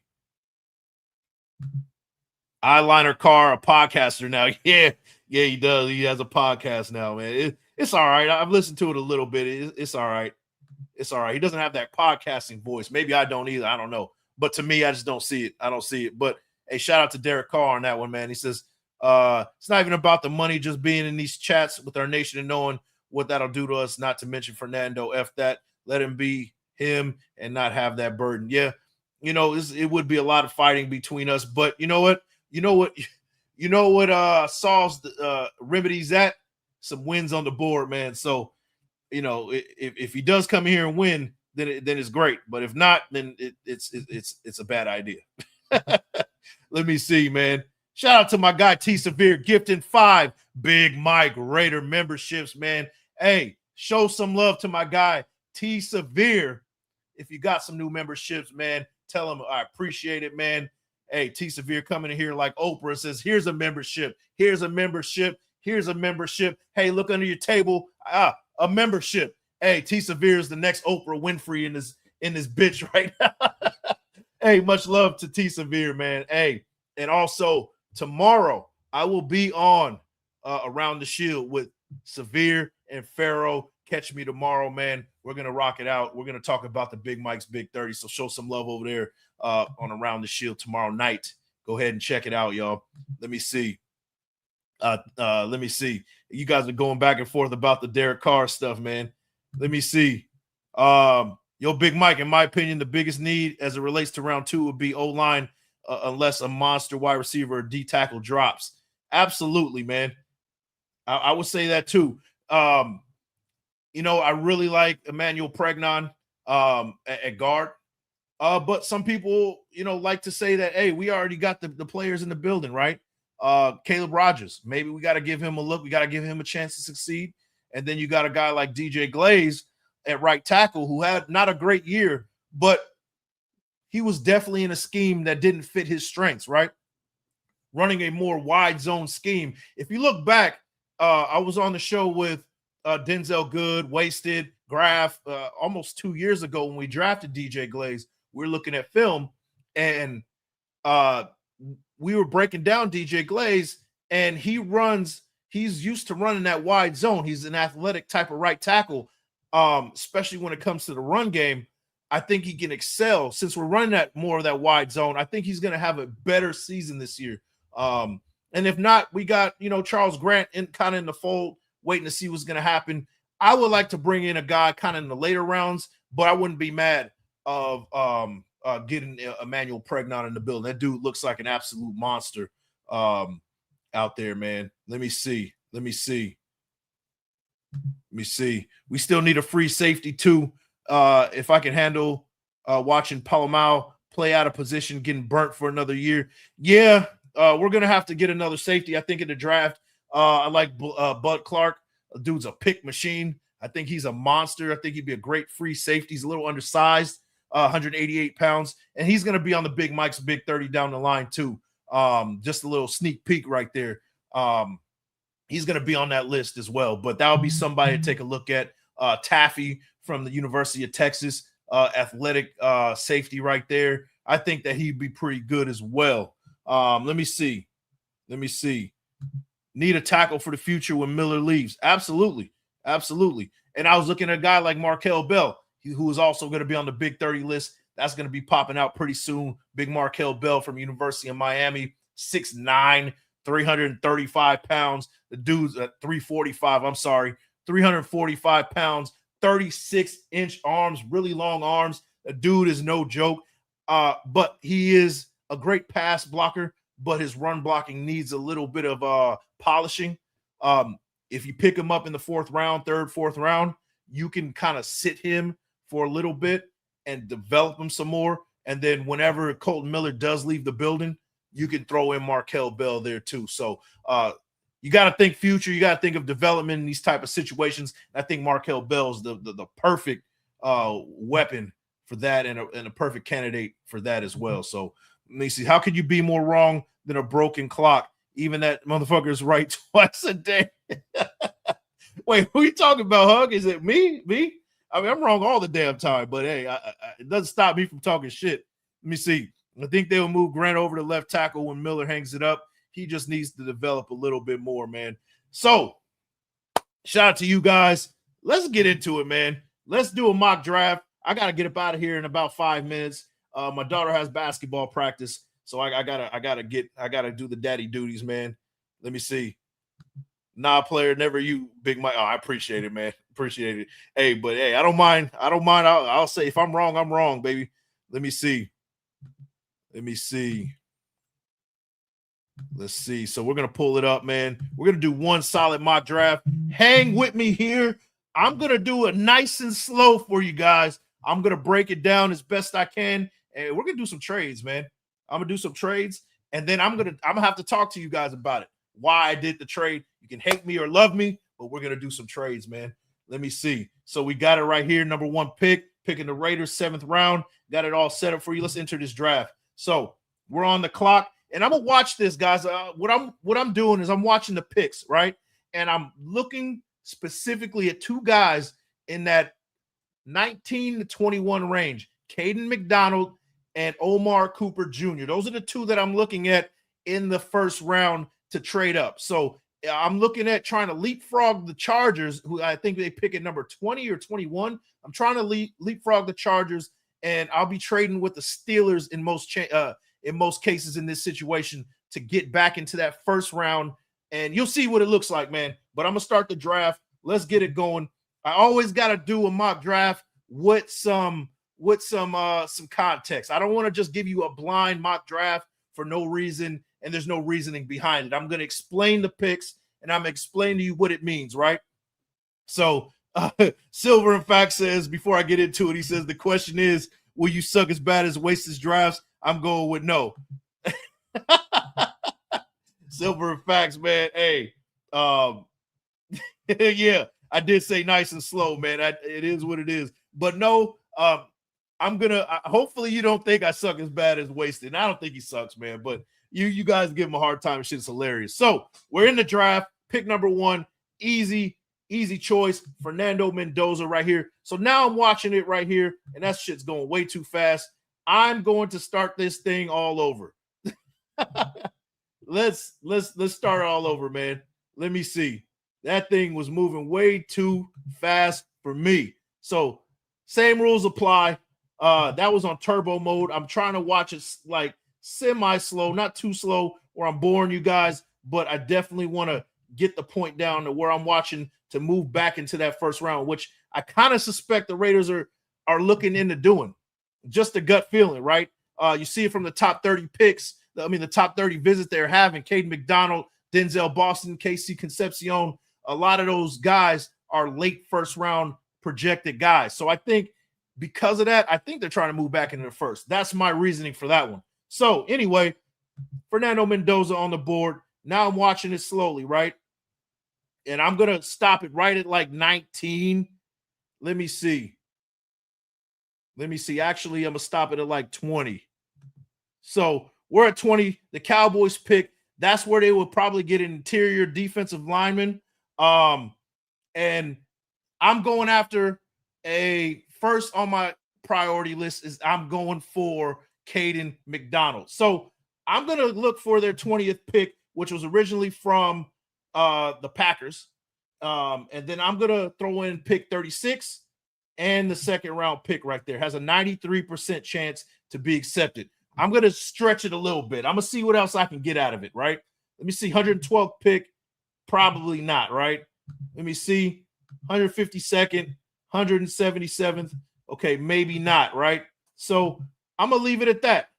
Eyeliner Carr, a podcaster now. Yeah, he does. He has a podcast now, man. It's all right. I've listened to it a little bit. It's all right. It's all right. He doesn't have that podcasting voice. Maybe I don't either. I don't know. But to me, I just don't see it. I don't see it. But hey, shout out to Derek Carr on that one, man. He says, it's not even about the money, just being in these chats with our nation and knowing what that'll do to us, not to mention Fernando. F that. Let him be him and not have that burden. Yeah, it would be a lot of fighting between us. But you know what? Solves the remedies that? Some wins on the board, man. So, if he does come here and win, then it's great. But if not, then it's a bad idea. Let me see, man. Shout out to my guy T Severe gifting 5 Big Mike Raider memberships, man. Hey, show some love to my guy T Severe. If you got some new memberships, man, tell him I appreciate it, man. Hey, T Severe coming in here like Oprah says, here's a membership, here's a membership, here's a membership. Hey, look under your table. A membership. Hey, T Severe is the next Oprah Winfrey in this bitch right now. Hey, much love to T Severe, man. Hey, and also tomorrow I will be on Around the Shield with Severe and Pharaoh. Catch me tomorrow, man. We're gonna rock it out. We're gonna talk about the Big Mike's Big 30. So show some love over there on Around the Shield tomorrow night. Go ahead and check it out, y'all. Let me see. Let me see. You guys are going back and forth about the Derek Carr stuff, man. Let me see. Big Mike, in my opinion, the biggest need as it relates to round 2 would be O-line, unless a monster wide receiver or D tackle drops. Absolutely, man. I would say that too. I really like Emmanuel Pregnon at guard. But some people, like to say that, hey, we already got the players in the building, right? Caleb Rogers, maybe we got to give him a look. We got to give him a chance to succeed. And then you got a guy like DJ Glaze at right tackle who had not a great year, but he was definitely in a scheme that didn't fit his strengths, right? Running a more wide zone scheme. If you look back, I was on the show with Denzel Good, Wasted, Graf, almost 2 years ago when we drafted DJ Glaze. We were looking at film, and we were breaking down DJ Glaze, and he's used to running that wide zone. He's an athletic type of right tackle, especially when it comes to the run game. I think he can excel. Since we're running that more of that wide zone, I think he's going to have a better season this year. And if not, we got, Charles Grant in the fold, waiting to see what's going to happen. I would like to bring in a guy kind of in the later rounds, but I wouldn't be mad of getting Emmanuel Pregnon in the building. That dude looks like an absolute monster out there, man. Let me see. We still need a free safety too. If I can handle watching Palomao play out of position, getting burnt for another year. Yeah, we're going to have to get another safety, I think, in the draft. I like Bud Clark. Dude's a pick machine. I think he's a monster. I think he'd be a great free safety. He's a little undersized, 188 pounds, and he's going to be on the Big Mike's Big 30 down the line too. Just a little sneak peek right there. He's going to be on that list as well, but that would be somebody to take a look at. Taffy from the University of Texas, athletic safety right there. I think that he'd be pretty good as well. Let me see. Need a tackle for the future when Miller leaves. Absolutely. And I was looking at a guy like Markel Bell, who is also going to be on the Big 30 list. That's going to be popping out pretty soon. Big Markel Bell from University of Miami, 6'9", 335 pounds. The dude's at 345. I'm sorry, 345 pounds, 36-inch arms, really long arms. The dude is no joke. But he is a great pass blocker, but his run blocking needs a little bit of polishing. If you pick him up in the fourth round, fourth round, you can kind of sit him for a little bit and develop him some more. And then whenever Colton Miller does leave the building, you can throw in Markel Bell there too. So you got to think future. You got to think of development in these type of situations. I think Markel Bell is the perfect weapon for that and a perfect candidate for that as well. So let me see. How could you be more wrong than a broken clock? Even that motherfucker is right twice a day. Wait, who you talking about, Hug? Is it me? I mean, I'm wrong all the damn time, but hey, it doesn't stop me from talking shit. Let me see. I think they'll move Grant over to left tackle when Miller hangs it up. He just needs to develop a little bit more, man. So, shout out to you guys. Let's get into it, man. Let's do a mock draft. I got to get up out of here in about 5 minutes. My daughter has basketball practice, so I gotta do the daddy duties, man. Let me see. Nah, player, never you, Big Mike. Oh, I appreciate it, man. Appreciate it. Hey, but hey, I don't mind. I'll say if I'm wrong, I'm wrong, baby. Let me see. Let's see. So we're gonna pull it up, man. We're gonna do one solid mock draft. Hang with me here. I'm gonna do it nice and slow for you guys. I'm gonna break it down as best I can, and we're gonna do some trades, man. I'm gonna do some trades, and then I'm gonna have to talk to you guys about it. Why I did the trade. You can hate me or love me, but we're gonna do some trades, man. Let me see. So we got it right here. Number 1 pick, picking the Raiders, 7th round. Got it all set up for you. Let's enter this draft. So we're on the clock, and I'm gonna watch this, guys. What I'm doing is I'm watching the picks, right? And I'm looking specifically at 2 guys in that 19 to 21 range, Caden McDonald and Omar Cooper Jr. Those are the 2 that I'm looking at in the first round to trade up. So I'm looking at trying to leapfrog the Chargers, who I think they pick at number 20 or 21. I'm trying to leapfrog the Chargers, and I'll be trading with the Steelers in most cases in this situation to get back into that first round. And you'll see what it looks like, man. But I'm gonna start the draft. Let's get it going. I always got to do a mock draft with some context. I don't want to just give you a blind mock draft for no reason, and there's no reasoning behind it. I'm going to explain the picks, and I'm going to explain to you what it means, right? So Silver, in fact, says, before I get into it, he says, the question is, will you suck as bad as Wasted drafts? I'm going with no. Silver, in fact, man, hey, yeah, I did say nice and slow, man. It is what it is. But no, I'm going to hopefully you don't think I suck as bad as Wasted. And I don't think he sucks, man. But you guys give him a hard time. Shit's hilarious. So we're in the draft. Pick number 1. Easy choice. Fernando Mendoza right here. So now I'm watching it right here. And that shit's going way too fast. I'm going to start this thing all over. Let's start all over, man. Let me see. That thing was moving way too fast for me. So same rules apply. That was on turbo mode. I'm trying to watch it like semi-slow, not too slow where I'm boring you guys, but I definitely want to get the point down to where I'm watching to move back into that first round, which I kind of suspect the Raiders are looking into doing. Just a gut feeling, right? You see it from the top 30 picks. The top 30 visits they're having. Caden McDonald, Denzel Boston, KC Concepcion. A lot of those guys are late first round projected guys. So I think because of that, I think they're trying to move back into the first. That's my reasoning for that one. So anyway, Fernando Mendoza on the board. Now I'm watching it slowly, right? And I'm going to stop it right at like 19. Let me see. Actually, I'm going to stop it at like 20. So we're at 20. The Cowboys pick. That's where they will probably get an interior defensive lineman. And I'm going after a first on my priority list is I'm going for Caden McDonald. So I'm going to look for their 20th pick, which was originally from the Packers. And then I'm going to throw in pick 36 and the second round pick right there. Has a 93% chance to be accepted. I'm going to stretch it a little bit. I'm going to see what else I can get out of it, right? Let me see, 112th pick, probably not, right? Let me see, 152nd, 177th. Okay, maybe not, right? So I'm going to leave it at that.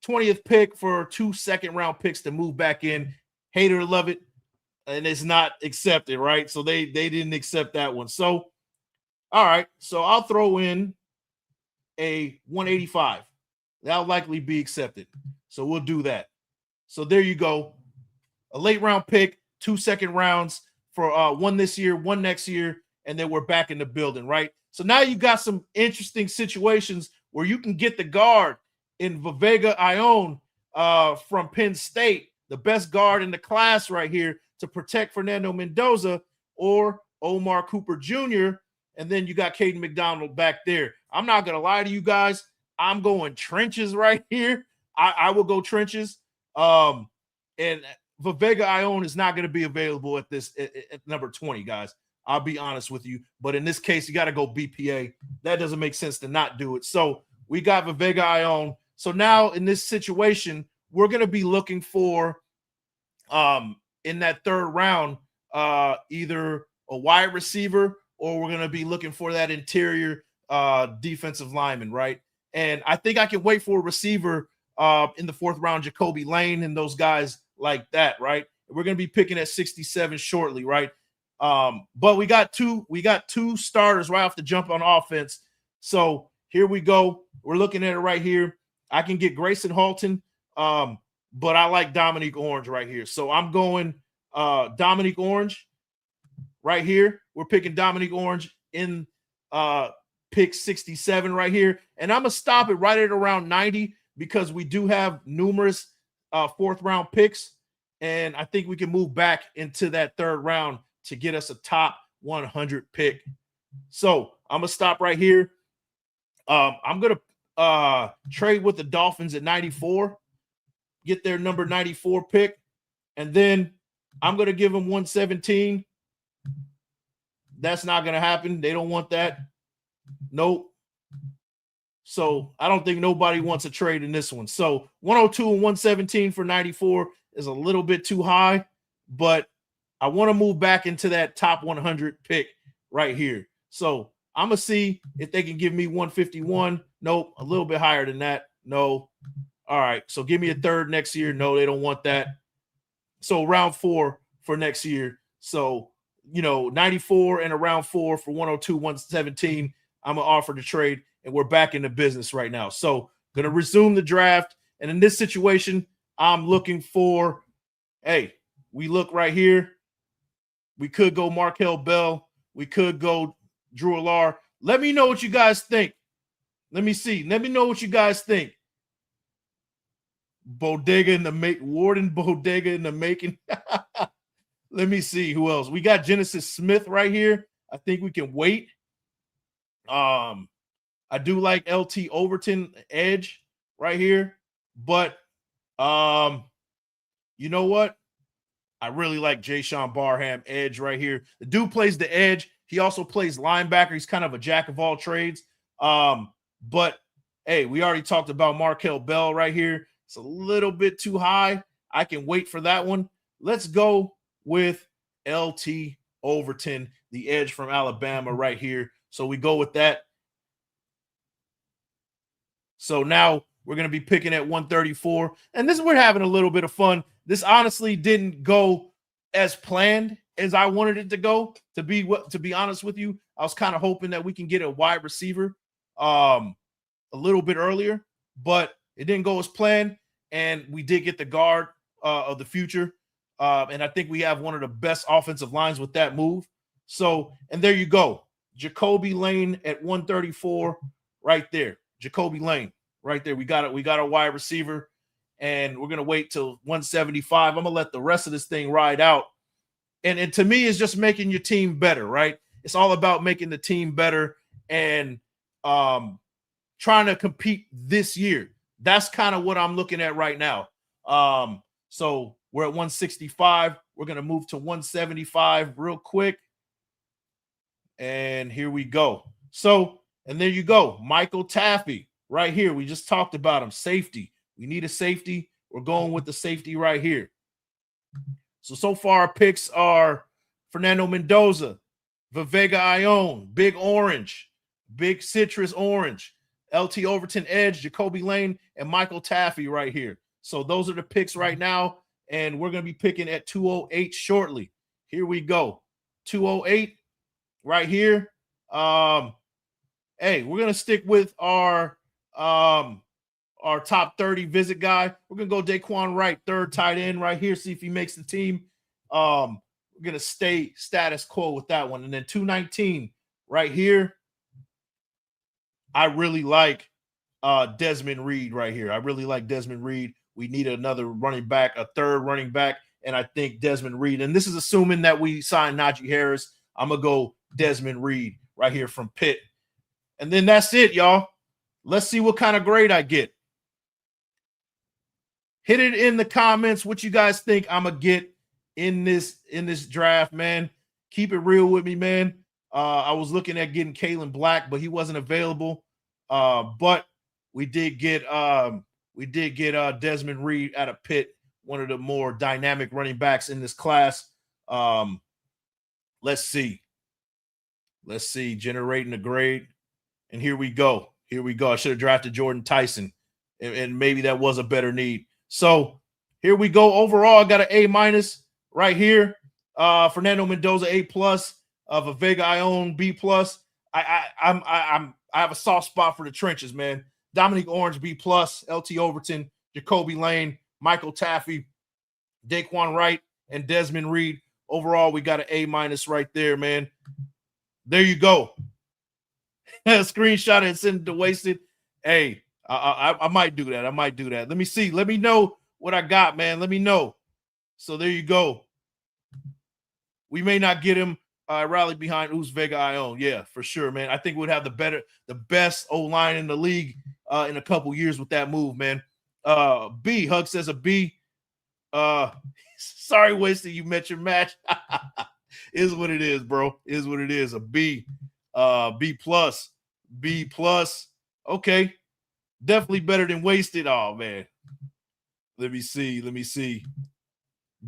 20th pick for 2 second-round picks to move back in. Hate it or love it, and it's not accepted, right? So they didn't accept that one. So, all right, so I'll throw in a 185. That'll likely be accepted. So we'll do that. So there you go. A late round pick, 2 second rounds for one this year, one next year, and then we're back in the building, right? So now you got some interesting situations where you can get the guard in Vega Ione from Penn State, the best guard in the class right here to protect Fernando Mendoza or Omar Cooper Jr., and then you got Caden McDonald back there. I'm not going to lie to you guys. I'm going trenches right here. I will go trenches. And Vega Ione is not going to be available at number 20, guys. I'll be honest with you. But in this case, you got to go BPA. That doesn't make sense to not do it. So we got Vega Ione. So now in this situation, we're going to be looking for in that third round, either a wide receiver or we're going to be looking for that interior defensive lineman, right? And I think I can wait for a receiver in the fourth round, Jacoby Lane and those guys like that, right? We're going to be picking at 67 shortly, right? But we got two starters right off the jump on offense. So here we go. We're looking at it right here. I can get Grayson Halton, but I like Dominique Orange right here. So I'm going Dominique Orange right here. We're picking Dominique Orange in pick 67 right here. And I'm going to stop it right at around 90 because we do have numerous fourth round picks. And I think we can move back into that third round to get us a top 100 pick. So I'm going to stop right here. I'm going to trade with the Dolphins at 94, get their number 94 pick. And then I'm going to give them 117. That's not going to happen. They don't want that. Nope. So I don't think nobody wants a trade in this one. So 102 and 117 for 94 is a little bit too high, but I want to move back into that top 100 pick right here. So I'm going to see if they can give me 151. Nope. A little bit higher than that. No. All right. So give me a third next year. No, they don't want that. So round 4 for next year. So, 94 and a round 4 for 102, 117. I'm going to offer the trade, and we're back in the business right now. So going to resume the draft. And in this situation, I'm looking for, we look right here. We could go Markel Bell. We could go Drew Alar. Let me know what you guys think. Let me see. Let me know what you guys think. Bodega in the Warden Bodega in the making. Let me see who else. We got Genesis Smith right here. I think we can wait. I do like LT Overton edge right here, but you know what? I really like Jayshawn Barham edge right here. The dude plays the edge. He also plays linebacker. He's kind of a jack of all trades. But hey, we already talked about Markel Bell right here. It's a little bit too high. I can wait for that one. Let's go with LT Overton, the edge from Alabama right here. So we go with that. So now we're going to be picking at 134. And we're having a little bit of fun. This honestly didn't go as planned as I wanted it to go. To be honest with you, I was kind of hoping that we can get a wide receiver a little bit earlier, but it didn't go as planned. And we did get the guard of the future. And I think we have one of the best offensive lines with that move. So, and there you go. Jacoby Lane at 134 right there. Jacoby Lane right there. We got it. We got a wide receiver, and we're going to wait till 175. I'm going to let the rest of this thing ride out. And to me, it's just making your team better, right? It's all about making the team better and trying to compete this year. That's kind of what I'm looking at right now. So we're at 165. We're going to move to 175 real quick. And here we go. So, and there you go. Michael Taffy right here. We just talked about him. Safety. We need a safety. We're going with the safety right here. So far our picks are Fernando Mendoza, Vivega Ione, Big Orange, Big Citrus Orange, LT Overton Edge, Jacoby Lane, and Michael Taffy right here. So those are the picks right now, and we're going to be picking at 208 shortly. Here we go. 208 right here. Hey, we're going to stick with our top 30 visit guy. We're going to go Daquan Wright, third tight end right here, see if he makes the team. We're going to stay status quo with that one. And then 219 right here. I really like Desmond Reed right here. I really like Desmond Reed. We need another running back, a third running back, and I think Desmond Reed. And this is assuming that we sign Najee Harris. I'm going to go Desmond Reed right here from Pitt. And then that's it, y'all. Let's see what kind of grade I get. Hit it in the comments what you guys think I'm going to get in this draft, man. Keep it real with me, man. I was looking at getting Kalen Black, but he wasn't available. But we did get Desmond Reed out of Pitt, one of the more dynamic running backs in this class. Let's see. Generating a grade. And here we go. I should have drafted Jordan Tyson, and maybe that was a better need. So here we go. Overall, I got an A- right here. Fernando Mendoza A+, Vivega Ione B+. I have a soft spot for the trenches, man. Dominique Orange B+, LT Overton, Jacoby Lane, Michael Taffy, Daquan Wright, and Desmond Reed. Overall, we got an A- right there, man. There you go. Screenshot and send it to Wasted. Hey, I might do that. Let me see. Let me know what I got, man. Let me know. So there you go. We may not get him rally behind Vivega Ione. Yeah, for sure, man. I think we'd have the best O-line in the league in a couple years with that move, man. B, Hug says a B. Sorry, Wasted, you met your match. Is what it is, bro. Is what it is. A B. B+. Okay. Definitely better than Wasted. Oh, man. Let me see.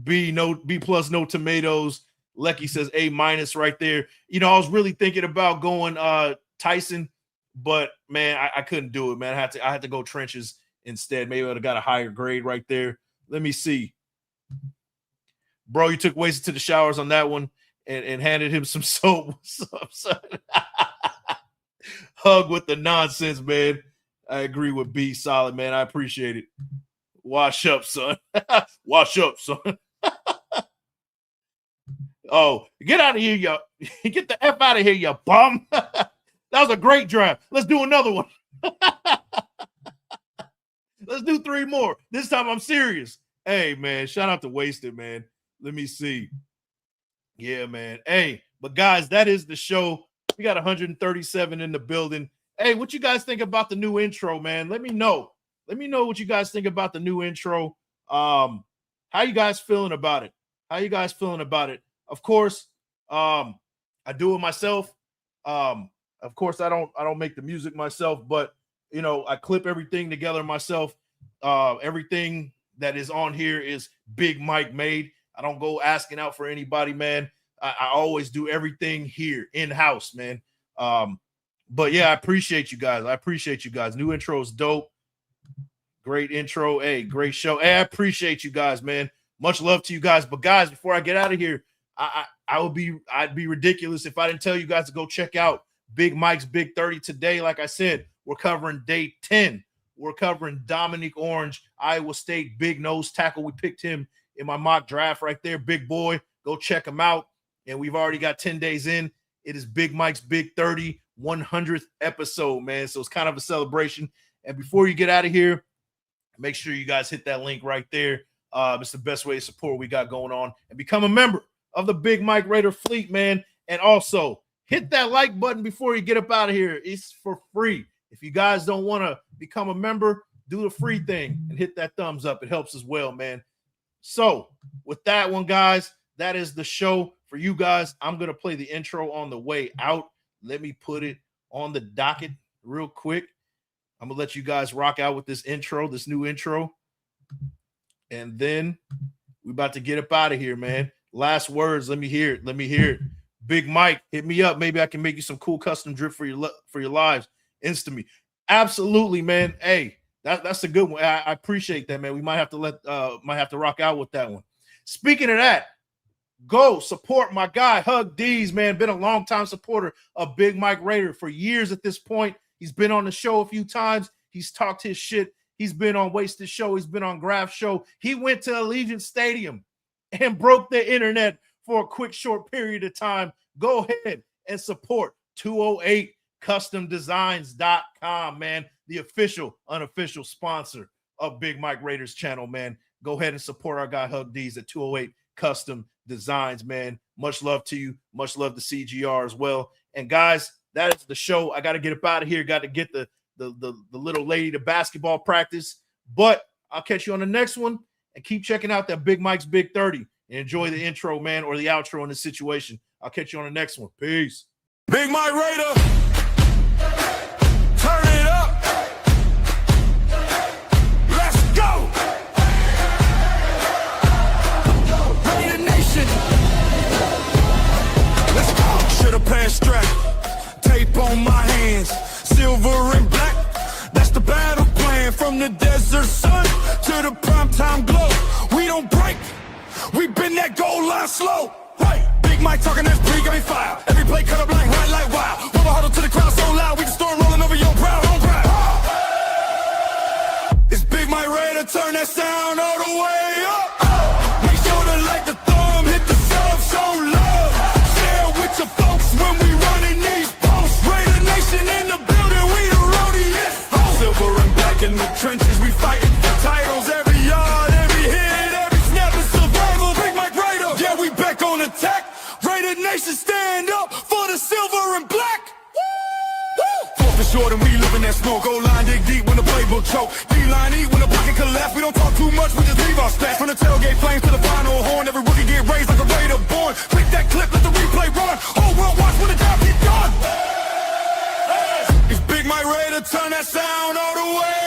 B+, no tomatoes. Lecky says A- right there. You know, I was really thinking about going Tyson, but man, I couldn't do it, man. I had to go trenches instead. Maybe I would have got a higher grade right there. Let me see. Bro, you took Wasted to the showers on that one and handed him some soap. What's up, son? Hug with the nonsense, man. I agree with B. Solid, man. I appreciate it. Wash up, son. Wash up, son. Oh, get out of here, y'all. Get the F out of here, you bum. That was a great draft. Let's do another one. Let's do 3 more. This time I'm serious. Hey, man, shout out to Wasted, man. Let me see. Yeah, man. Hey, but guys, that is the show. We got 137 in the building. Hey, what you guys think about the new intro, man? Let me know. Let me know what you guys think about the new intro. How you guys feeling about it? Of course, I do it myself. Of course, I don't make the music myself, but you know, I clip everything together myself. Everything that is on here is Big Mike made. I don't go asking out for anybody, man. I always do everything here in-house, man. But yeah, I appreciate you guys. I appreciate you guys. New intro is dope. Great intro. Hey, great show. Hey, I appreciate you guys, man. Much love to you guys. But guys, before I get out of here, I'd be ridiculous if I didn't tell you guys to go check out Big Mike's Big 30 today. Like I said, we're covering day 10. We're covering Dominic Orange, Iowa State, big nose tackle. We picked him in my mock draft right there. Big boy. Go check him out. And we've already got 10 days in. It is Big Mike's Big 30, 100th episode, man. So it's kind of a celebration. And before you get out of here, make sure you guys hit that link right there. It's the best way to support what we got going on and become a member of the Big Mike Raider fleet, man. And also hit that like button before you get up out of here. It's for free. If you guys don't want to become a member, do the free thing and hit that thumbs up. It helps as well, man. So with that one, guys, that is the show for you guys. I'm going to play the intro on the way out. Let me put it on the docket real quick. I'm going to let you guys rock out with this intro, this new intro. And then we're about to get up out of here, man. Last words. Let me hear it. Let me hear it. Big Mike, hit me up. Maybe I can make you some cool custom drip for your lives. Insta me. Absolutely, man. Hey, that's a good one. I appreciate that, man. We might have to rock out with that one. Speaking of that, go support my guy, Hug D's, man. Been a long time supporter of Big Mike Raider for years at this point. He's been on the show a few times. He's talked his shit. He's been on Wasted Show. He's been on Graph Show. He went to Allegiant Stadium and broke the internet for a quick, short period of time. Go ahead and support 208customdesigns.com, man. The official, unofficial sponsor of Big Mike Raiders channel, man. Go ahead and support our guy Hug D's at 208 Custom Designs, man. Much love to you. Much love to CGR as well. And guys, that is the show. I got to get up out of here. Got to get the little lady to basketball practice. But I'll catch you on the next one. And keep checking out that Big Mike's Big 30. And enjoy the intro, man, or the outro in this situation. I'll catch you on the next one. Peace. Big Mike Raider, turn it up. Let's go. Raider Nation. Let's go. Should've passed strap. Tape on my hands. Silver and black. That's the battle plan. From the desert sun to the primetime glow. We don't break. We been that goal line slow. Right. Big Mike talking this big, got me fire. Every play cut up like right like wow. Over huddle to the crowd so loud, we can storm rolling over your brow. Don't cry. It's Big Mike Raider, turn that sound all the way up. Make sure to like the thumb, hit the sub, show love. Share with your folks when we running these posts. Raider Nation in the building, we the roadies. Silver and black in the trenches, we fighting for titles. Every yard, every hit, every snap is survival. Big Mike Raider, yeah, we back on attack. Raider Nation stand up for the silver and black. Fourth and short and we live in that smoke. Goal line dig deep when the playbook choke. D-line eat when the pocket collapse. We don't talk too much, we just leave our stats. From the tailgate flames to the final horn. Every rookie get raised like a Raider born. Click that clip, let the replay run. Whole world watch when the job get done. It's Big Mike Raider, turn that sound all the way.